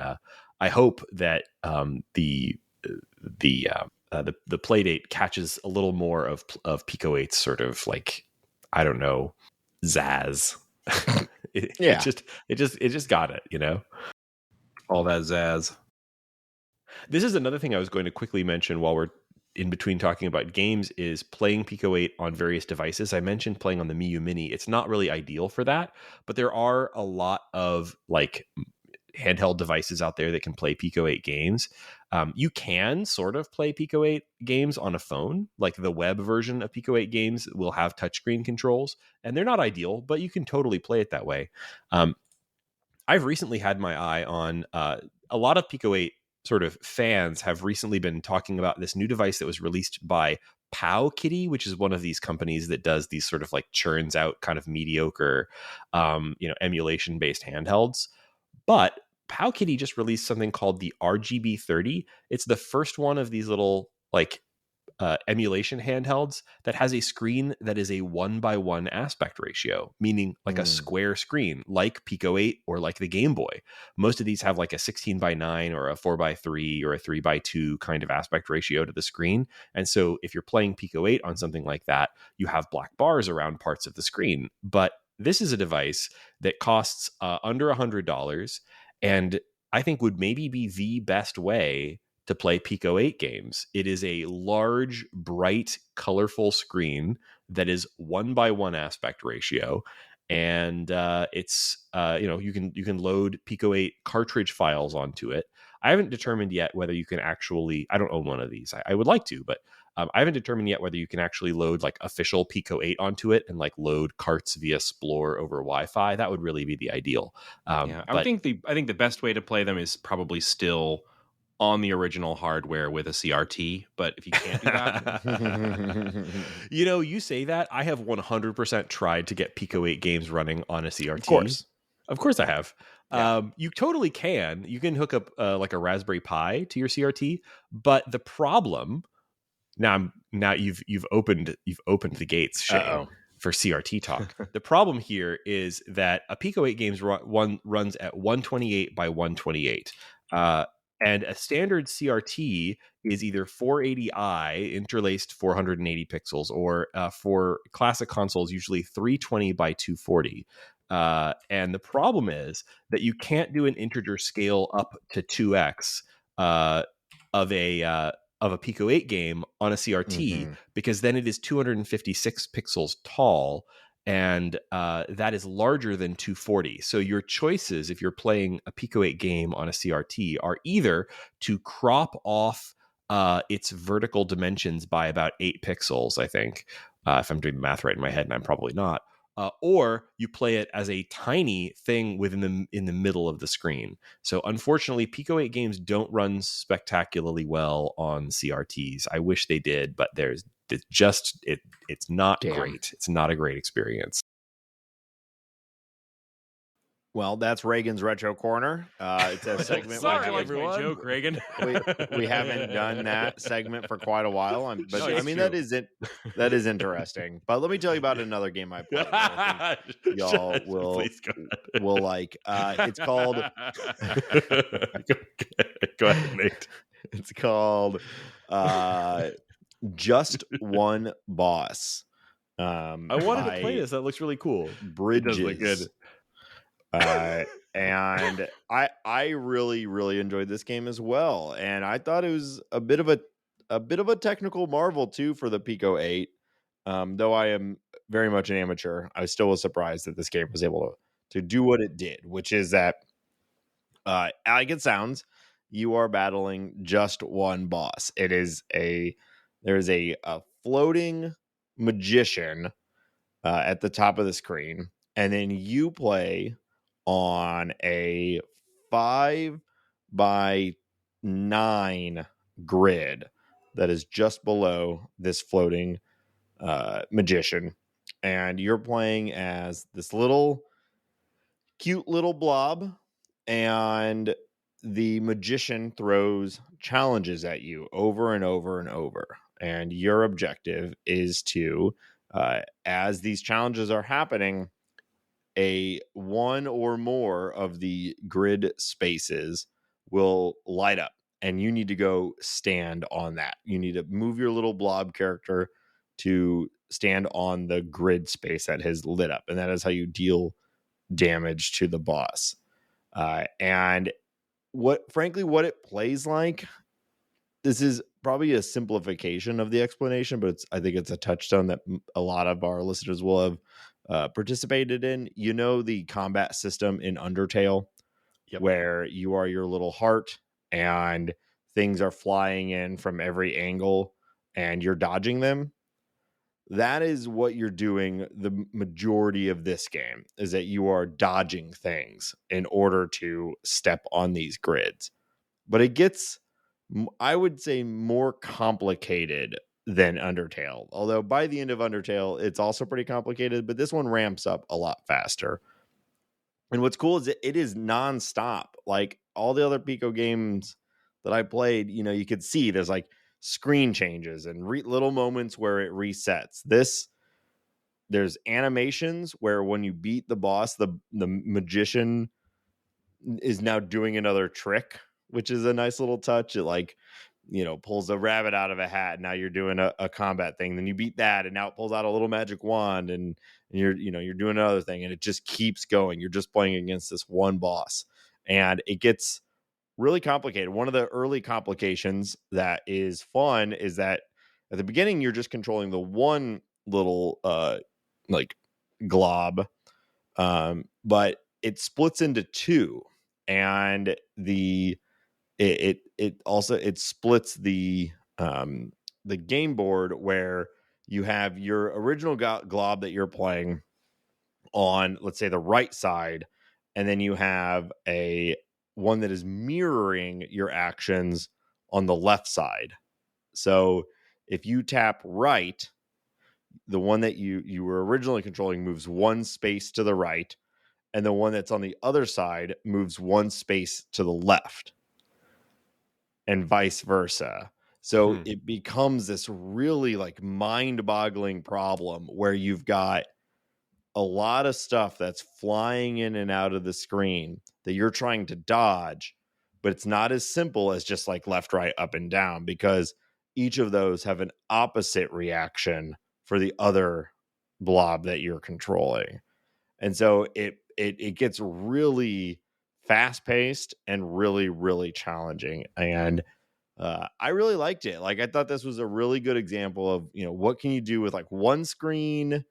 I hope that the Playdate catches a little more of Pico-8's sort of like, I don't know, zazz. It just got it, you know, all that zazz. This is another thing I was going to quickly mention while we're in between talking about games is playing Pico-8 on various devices. I mentioned playing on the Miu Mini. It's not really ideal for that, but there are a lot of like handheld devices out there that can play Pico-8 games. You can sort of play Pico-8 games on a phone. Like the web version of Pico-8 games will have touchscreen controls, and they're not ideal, but you can totally play it that way. I've recently had my eye on a lot of Pico-8 sort of fans have recently been talking about this new device that was released by Powkitty, which is one of these companies that does these sort of like churns out kind of mediocre, emulation based handhelds. But Powkitty just released something called the RGB30. It's the first one of these little like emulation handhelds that has a screen that is a 1:1 aspect ratio, meaning like a square screen, like Pico-8 or like the Game Boy. Most of these have like a 16:9 or a 4:3 or a 3:2 kind of aspect ratio to the screen. And so if you're playing Pico-8 on something like that, you have black bars around parts of the screen. But this is a device that costs under $100 and I think would maybe be the best way to play Pico-8 games. It is a large, bright, colorful screen that is 1:1 aspect ratio, and it's you can load Pico-8 cartridge files onto it. I haven't determined yet whether you can actually. I don't own one of these. I would like to, but I haven't determined yet whether you can actually load like official Pico-8 onto it and like load carts via Splore over Wi-Fi. That would really be the ideal. I think the best way to play them is probably still on the original hardware with a CRT, but if you can't do that, you say that. I have 100% tried to get Pico-8 games running on a CRT. Of course I have. Yeah. You totally can. You can hook up like a Raspberry Pi to your CRT, but the problem now you've opened the gates, Shane, for CRT talk. The problem here is that a Pico-8 games runs at 128 by 128. And a standard CRT is either 480i interlaced 480 pixels, or for classic consoles, usually 320 by 240. And the problem is that you can't do an integer scale up to 2x of a Pico-8 game on a CRT, because then it is 256 pixels tall. And that is larger than 240. So your choices, if you're playing a Pico-8 game on a CRT, are either to crop off its vertical dimensions by about 8 pixels, I think, if I'm doing the math right in my head, and I'm probably not. Or you play it as a tiny thing in the middle of the screen. So unfortunately, Pico-8 games don't run spectacularly well on CRTs. I wish they did, but it's not great. It's not a great experience. Well, that's Raygan's Retro Corner. It's a segment. Sorry, everyone. Joke, Raygan. we haven't done that segment for quite a while. That is interesting. But let me tell you about another game I played. I think y'all will like. It's called. Go ahead, Nate. It's called Just One Boss. I wanted to play this. That looks really cool. Bridges. It does look good. And I really enjoyed this game as well, and I thought it was a bit of a technical marvel too for the Pico-8. Though I am very much an amateur, I still was surprised that this game was able to do what it did, which is that like it sounds, you are battling just one boss. There's a floating magician at the top of the screen, and then you play on a 5x9 grid that is just below this floating magician, and you're playing as this cute little blob, and the magician throws challenges at you over and over and over, and your objective is to as these challenges are happening, one or more of the grid spaces will light up, and you need to go stand on that. You need to move your little blob character to stand on the grid space that has lit up, and that is how you deal damage to the boss. And what it plays like, this is probably a simplification of the explanation, but I think it's a touchstone that a lot of our listeners will have participated in. You know, the combat system in Undertale, where you are your little heart and things are flying in from every angle and you're dodging them. That is what you're doing the majority of this game, is that you are dodging things in order to step on these grids. But it gets, I would say, more complicated than Undertale. Although by the end of Undertale, it's also pretty complicated, but this one ramps up a lot faster. And what's cool is that it is nonstop. Like all the other Pico games that I played, you know, you could see there's like screen changes and little moments where it resets. There's animations where when you beat the boss, the magician is now doing another trick, which is a nice little touch. It like, you know, pulls a rabbit out of a hat. Now you're doing a combat thing. Then you beat that, and now it pulls out a little magic wand, and you're doing another thing, and it just keeps going. You're just playing against this one boss, and it gets really complicated. One of the early complications that is fun is that at the beginning you're just controlling the one little like glob, but it splits into two, and it splits the game board, where you have your original glob that you're playing on, let's say, the right side, and then you have one that is mirroring your actions on the left side. So if you tap right, the one that you were originally controlling moves one space to the right, and the one that's on the other side moves one space to the left, and vice versa. So it becomes this really like mind-boggling problem where you've got a lot of stuff that's flying in and out of the screen that you're trying to dodge, but it's not as simple as just like left, right, up, and down, because each of those have an opposite reaction for the other blob that you're controlling. And so it gets really fast-paced and really, really challenging. And I really liked it. Like, I thought this was a really good example of, you know, what can you do with like one screen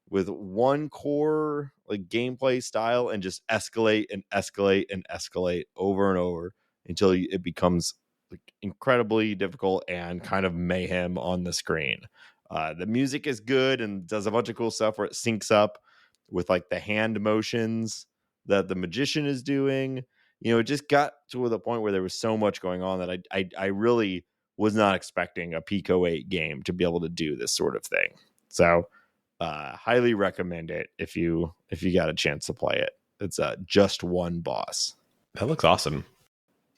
with one core like gameplay style, and just escalate and escalate and escalate over and over until it becomes incredibly difficult and kind of mayhem on the screen. The music is good and does a bunch of cool stuff where it syncs up with like the hand motions that the magician is doing. It just got to the point where there was so much going on that I really was not expecting a Pico-8 game to be able to do this sort of thing. So highly recommend it if you got a chance to play it. It's just one boss. That looks awesome.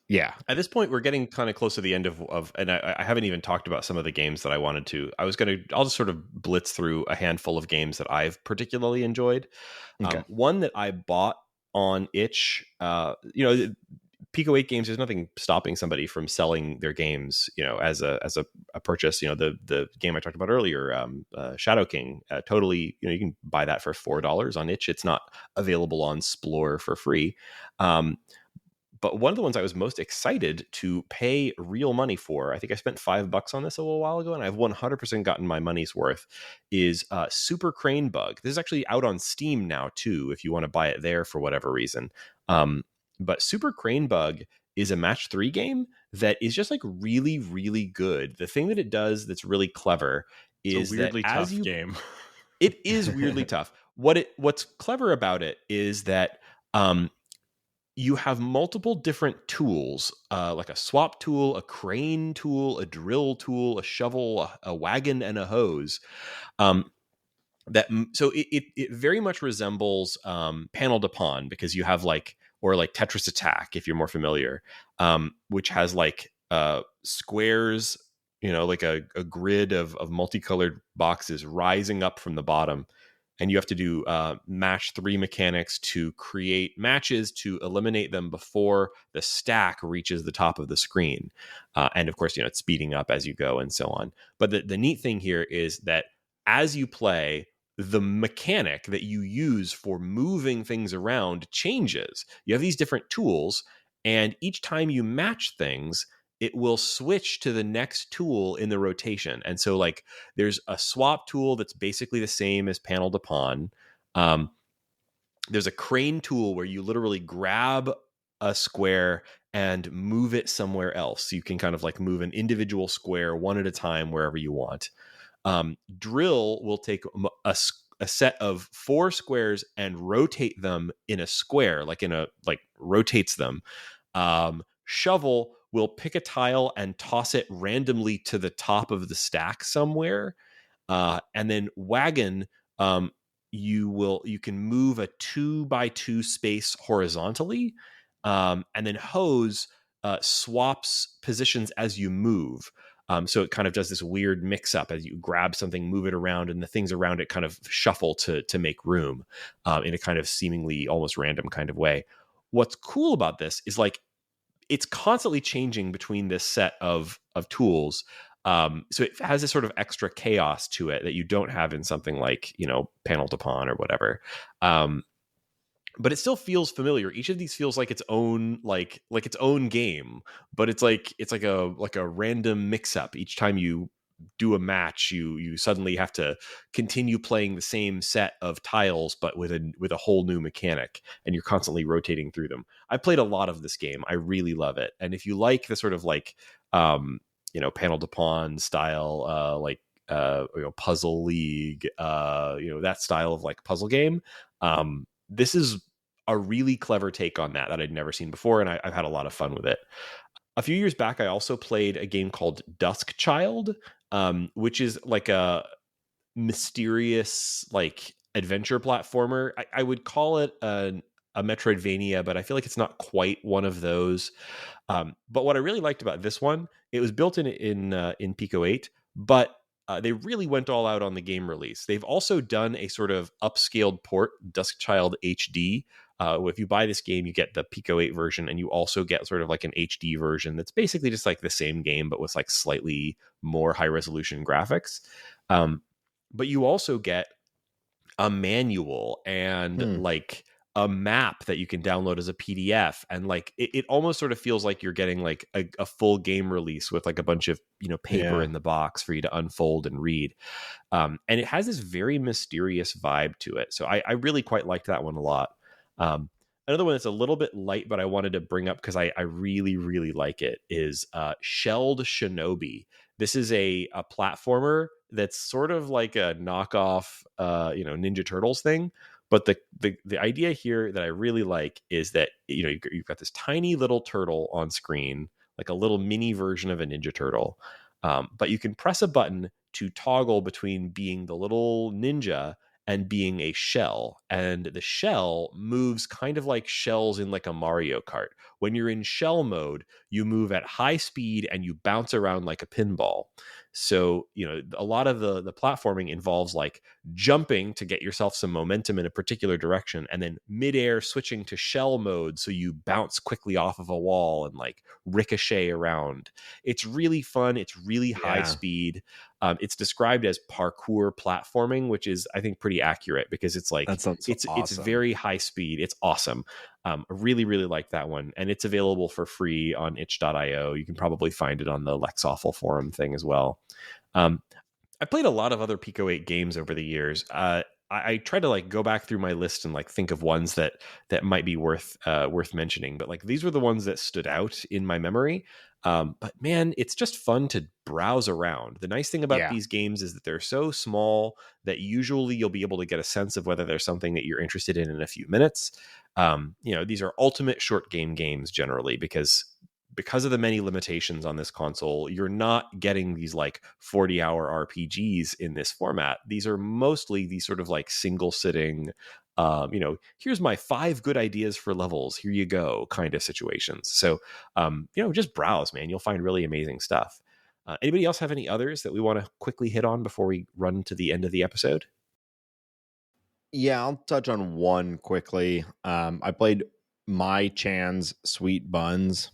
Yeah. At this point, we're getting kind of close to the end of and I haven't even talked about some of the games that I wanted to. I'll just sort of blitz through a handful of games that I've particularly enjoyed. Okay. One that I bought on itch, Pico-8 games, there's nothing stopping somebody from selling their games, as a purchase. The game I talked about earlier, Shadow King, totally, you can buy that for $4 on itch. It's not available on Splore for free. But one of the ones I was most excited to pay real money for, I think I spent $5 on this a little while ago, and I've 100% gotten my money's worth, is Super Crane Bug. This is actually out on Steam now, too, if you want to buy it there for whatever reason. But Super Crane Bug is a match 3 game that is just like really, really good. The thing that it does that's really clever is a weirdly that tough game. It is weirdly tough. What's clever about it is that you have multiple different tools, like a swap tool, a crane tool, a drill tool, a shovel, a wagon, and a hose. So it very much resembles Panel de Pon, because you have like Tetris Attack, if you're more familiar, which has like squares, like a grid of multicolored boxes rising up from the bottom. And you have to do match 3 mechanics to create matches to eliminate them before the stack reaches the top of the screen. And of course, it's speeding up as you go and so on. But the neat thing here is that as you play, the mechanic that you use for moving things around changes. You have these different tools, and each time you match things, it will switch to the next tool in the rotation. And so like there's a swap tool that's basically the same as Panel de Pon. There's a crane tool where you literally grab a square and move it somewhere else. So you can kind of like move an individual square one at a time wherever you want. Drill will take a set of 4 squares and rotate them in a square, rotates them. Shovel will pick a tile and toss it randomly to the top of the stack somewhere. And then wagon, you can move a 2x2 space horizontally. And then hose swaps positions as you move. So it kind of does this weird mix up as you grab something, move it around, and the things around it kind of shuffle to make room in a kind of seemingly almost random kind of way. What's cool about this is like it's constantly changing between this set of tools. So it has this sort of extra chaos to it that you don't have in something like, Panel de Pon or whatever. But it still feels familiar. Each of these feels like its own, like its own game, but it's like a random mix up. Each time you do a match, you suddenly have to continue playing the same set of tiles, but with a whole new mechanic, and you're constantly rotating through them. I played a lot of this game. I really love it. And if you like the sort of like, Panel de Pon style, Puzzle League, that style of like puzzle game, this is a really clever take on that I'd never seen before, and I've had a lot of fun with it. A few years back, I also played a game called Dusk Child, which is like a mysterious like adventure platformer. I would call it a Metroidvania, but I feel like it's not quite one of those. But what I really liked about this one, it was built in Pico-8, but they really went all out on the game release. They've also done a sort of upscaled port, Dusk Child HD. If you buy this game, you get the Pico-8 version, and you also get sort of like an HD version that's basically just like the same game, but with like slightly more high resolution graphics. But you also get a manual and like a map that you can download as a PDF, and like it almost sort of feels like you're getting like a full game release with like a bunch of paper in the box for you to unfold and read, and it has this very mysterious vibe to it. So I really quite liked that one a lot. Another one that's a little bit light, but I wanted to bring up because I really, really like it, is Shelled Shinobi. This is a platformer that's sort of like a knockoff, Ninja Turtles thing. But the idea here that I really like is that, you've got this tiny little turtle on screen, like a little mini version of a Ninja Turtle. But you can press a button to toggle between being the little ninja and being a shell. And the shell moves kind of like shells in like a Mario Kart. When you're in shell mode, you move at high speed and you bounce around like a pinball. So, a lot of the platforming involves like jumping to get yourself some momentum in a particular direction, and then midair switching to shell mode so you bounce quickly off of a wall and like ricochet around. It's really fun. It's really high speed. It's described as parkour platforming, which is, I think, pretty accurate because it's like awesome. It's very high speed. It's awesome. I really, really like that one, and it's available for free on itch.io. You can probably find it on the Lexoffle forum thing as well. I played a lot of other Pico-8 games over the years. I tried to like go back through my list and like think of ones that might be worth mentioning, but like these were the ones that stood out in my memory. But man, it's just fun to browse around. The nice thing about these games is that they're so small that usually you'll be able to get a sense of whether there's something that you're interested in a few minutes. These are ultimate short game games generally because of the many limitations on this console. You're not getting these like 40-hour RPGs in this format. These are mostly these sort of like single sitting, here's my 5 good ideas for levels, here you go kind of situations. So, just browse, man. You'll find really amazing stuff. Anybody else have any others that we want to quickly hit on before we run to the end of the episode? Yeah, I'll touch on one quickly. I played Mai-Chan's Sweet Buns.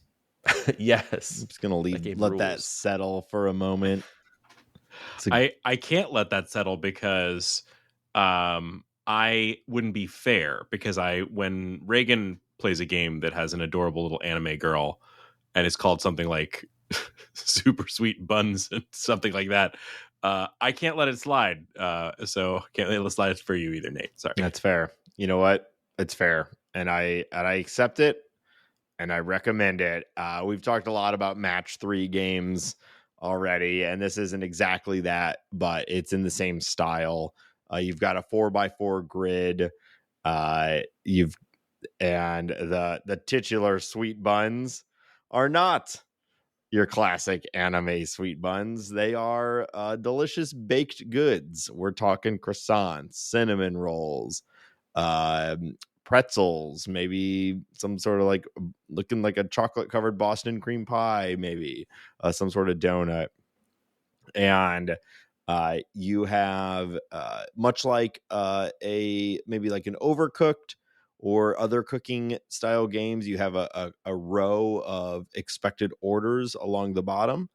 Yes. I'm just going to let that settle for a moment. I can't let that settle because I wouldn't be fair, because when Raygan plays a game that has an adorable little anime girl and it's called something like Super Sweet Buns and something like that, I can't let it slide. So can't let it slide for you either, Nate. Sorry. That's fair. You know what? It's fair. And I accept it. And I recommend it. We've talked a lot about match 3 games already, and this isn't exactly that, but it's in the same style. You've got a 4x4 grid. And the titular Sweet Buns are not your classic anime Sweet Buns. They are delicious baked goods. We're talking croissants, cinnamon rolls, pretzels, maybe some sort of like looking like a chocolate covered Boston cream pie, maybe some sort of donut. And you have much like maybe like an Overcooked or other cooking style games, you have a row of expected orders along the bottom,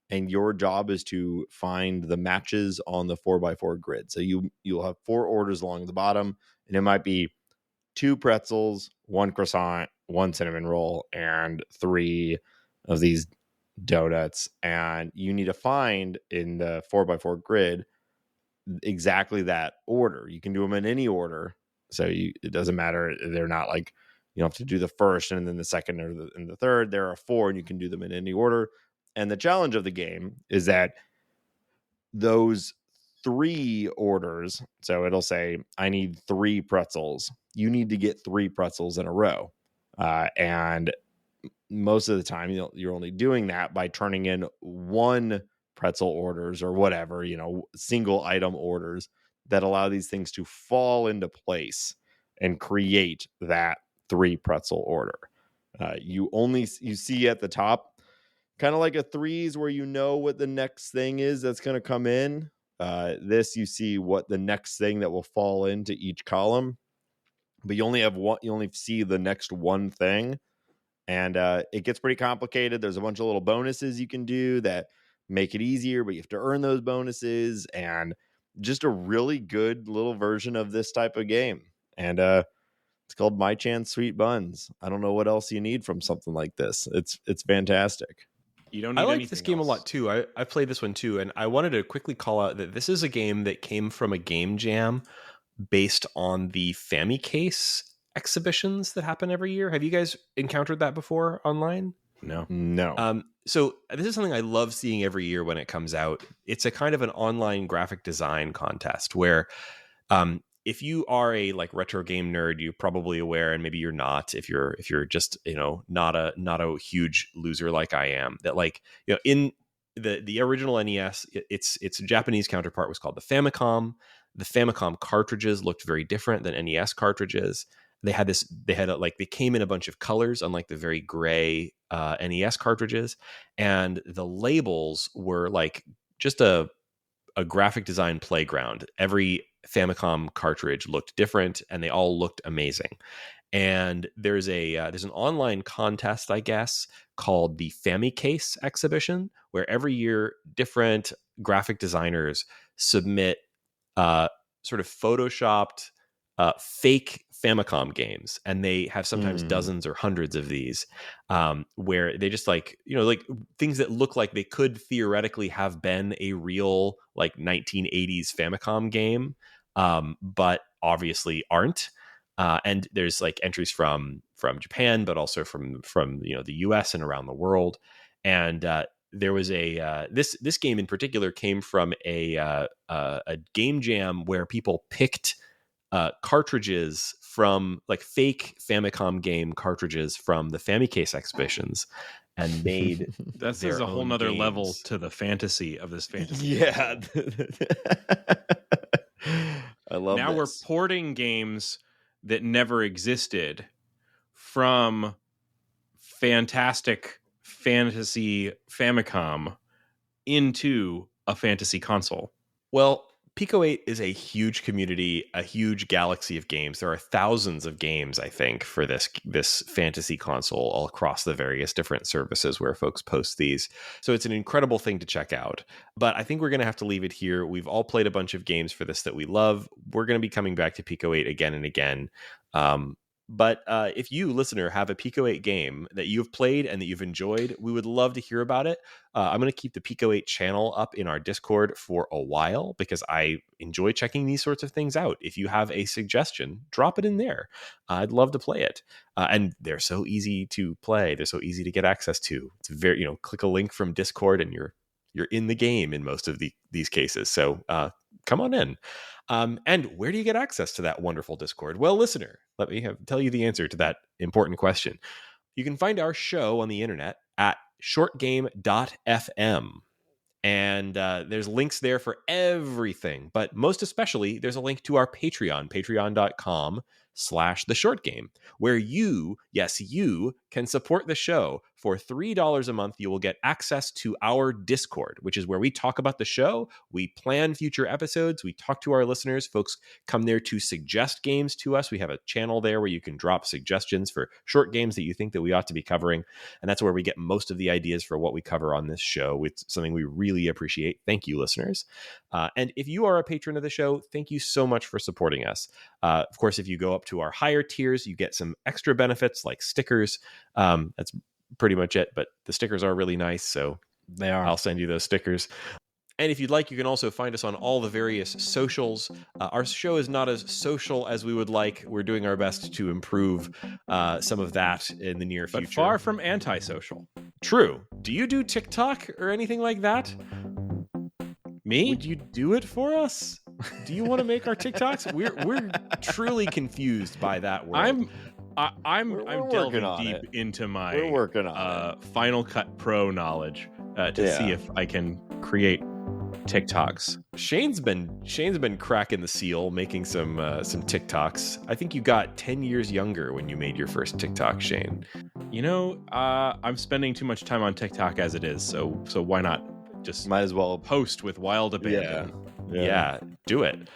and your job is to find the matches on the 4x4 grid. So you'll have 4 orders along the bottom, and it might be 2 pretzels, 1 croissant, 1 cinnamon roll, and 3 of these donuts. And you need to find in the 4x4 grid exactly that order. You can do them in any order. So it doesn't matter. They're not like you don't have to do the first and then the second or the third. There are 4 and you can do them in any order. And the challenge of the game is that those 3 orders, so it'll say, I need 3 pretzels. You need to get 3 pretzels in a row. And most of the time, you're only doing that by turning in 1 pretzel orders or whatever, single item orders that allow these things to fall into place and create that 3 pretzel order. You see at the top, kind of like a threes where you know what the next thing is that's going to come in. This, you see what the next thing that will fall into each column, but you only have one. You only see the next one thing, and it gets pretty complicated. There's a bunch of little bonuses you can do that make it easier, but you have to earn those bonuses, and just a really good little version of this type of game. And it's called Mai-Chan Sweet Buns. I don't know what else you need from something like this. It's fantastic. You don't need I like anything this game else. a lot too. I played this one too, and I wanted to quickly call out that this is a game that came from a game jam based on the Famicase exhibitions that happen every year. Have you guys encountered that before online? No. So this is something I love seeing every year when it comes out. It's a kind of an online graphic design contest where if you are a like retro game nerd, you're probably aware, and maybe you're not, if you're just, not a huge loser like I am, that like, in the original NES, its Japanese counterpart was called the Famicom. The Famicom cartridges looked very different than NES cartridges. They came in a bunch of colors, unlike the very gray NES cartridges, and the labels were like just a graphic design playground. Every Famicom cartridge looked different, and they all looked amazing. And there's an online contest, I guess, called the Famicase exhibition, where every year different graphic designers submit sort of photoshopped fake Famicom games, and they have sometimes dozens or hundreds of these, where they just like things that look like they could theoretically have been a real like 1980s Famicom game, but obviously aren't. And there's like entries from Japan, but also from the US and around the world. And there was this game in particular came from a game jam where people picked cartridges from like fake Famicom game cartridges from the Famicase exhibitions and made that's a whole nother level to the fantasy of this fantasy. Yeah. I love now this. We're porting games that never existed from fantastic fantasy Famicom into a fantasy console. Well, Pico-8 is a huge community, a huge galaxy of games. There are thousands of games, I think, for this fantasy console all across the various different services where folks post these. So it's an incredible thing to check out. But I think we're going to have to leave it here. We've all played a bunch of games for this that we love. We're going to be coming back to Pico-8 again and again. But if you, listener, have a Pico-8 game that you've played and that you've enjoyed, we would love to hear about it. I'm going to keep the Pico-8 channel up in our Discord for a while because I enjoy checking these sorts of things out. If you have a suggestion, drop it in there. I'd love to play it. And they're so easy to play. They're so easy to get access to. It's very, click a link from Discord and you're in the game in most of these cases. So come on in. And where do you get access to that wonderful Discord? Well, listener, let me tell you the answer to that important question. You can find our show on the internet at shortgame.fm. And there's links there for everything. But most especially, there's a link to our Patreon, patreon.com/theshortgame, where you can support the show. For $3 a month, you will get access to our Discord, which is where we talk about the show. We plan future episodes. We talk to our listeners. Folks come there to suggest games to us. We have a channel there where you can drop suggestions for short games that you think that we ought to be covering. And that's where we get most of the ideas for what we cover on this show. It's something we really appreciate. Thank you, listeners. And if you are a patron of the show, thank you so much for supporting us. Of course, if you go up to our higher tiers, you get some extra benefits like stickers. That's pretty much it, but the stickers are really nice, so they are. I'll send you those stickers. And if you'd like, you can also find us on all the various socials. Our show is not as social as we would like. We're doing our best to improve some of that in the near future. But far from antisocial. True. Do you do TikTok or anything like that? Me? Would you do it for us? Do you want to make our TikToks? We're truly confused by that word. I'm delving deep into my Final Cut Pro knowledge to see if I can create TikToks. Shane's been cracking the seal, making some TikToks. I think you got 10 years younger when you made your first TikTok, Shane. I'm spending too much time on TikTok as it is, so why not just might as well post with wild abandon. Yeah, do it.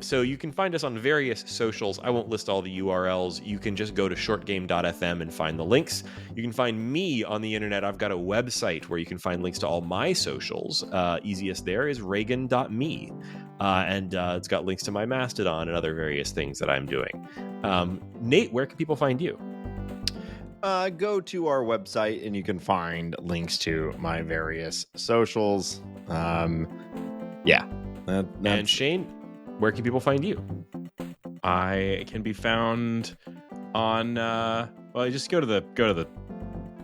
So you can find us on various socials. I won't list all the URLs. You can just go to shortgame.fm and find the links. You can find me on the internet. I've got a website where you can find links to all my socials. Easiest there is Raygan.me. And it's got links to my Mastodon and other various things that I'm doing. Nate, where can people find you? Go to our website and you can find links to my various socials. And Shane, where can people find you? I can be found on just go to the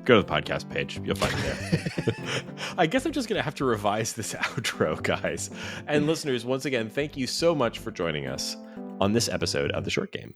podcast page. You'll find me there. I guess I'm just going to have to revise this outro, guys. And listeners, once again, thank you so much for joining us on this episode of The Short Game.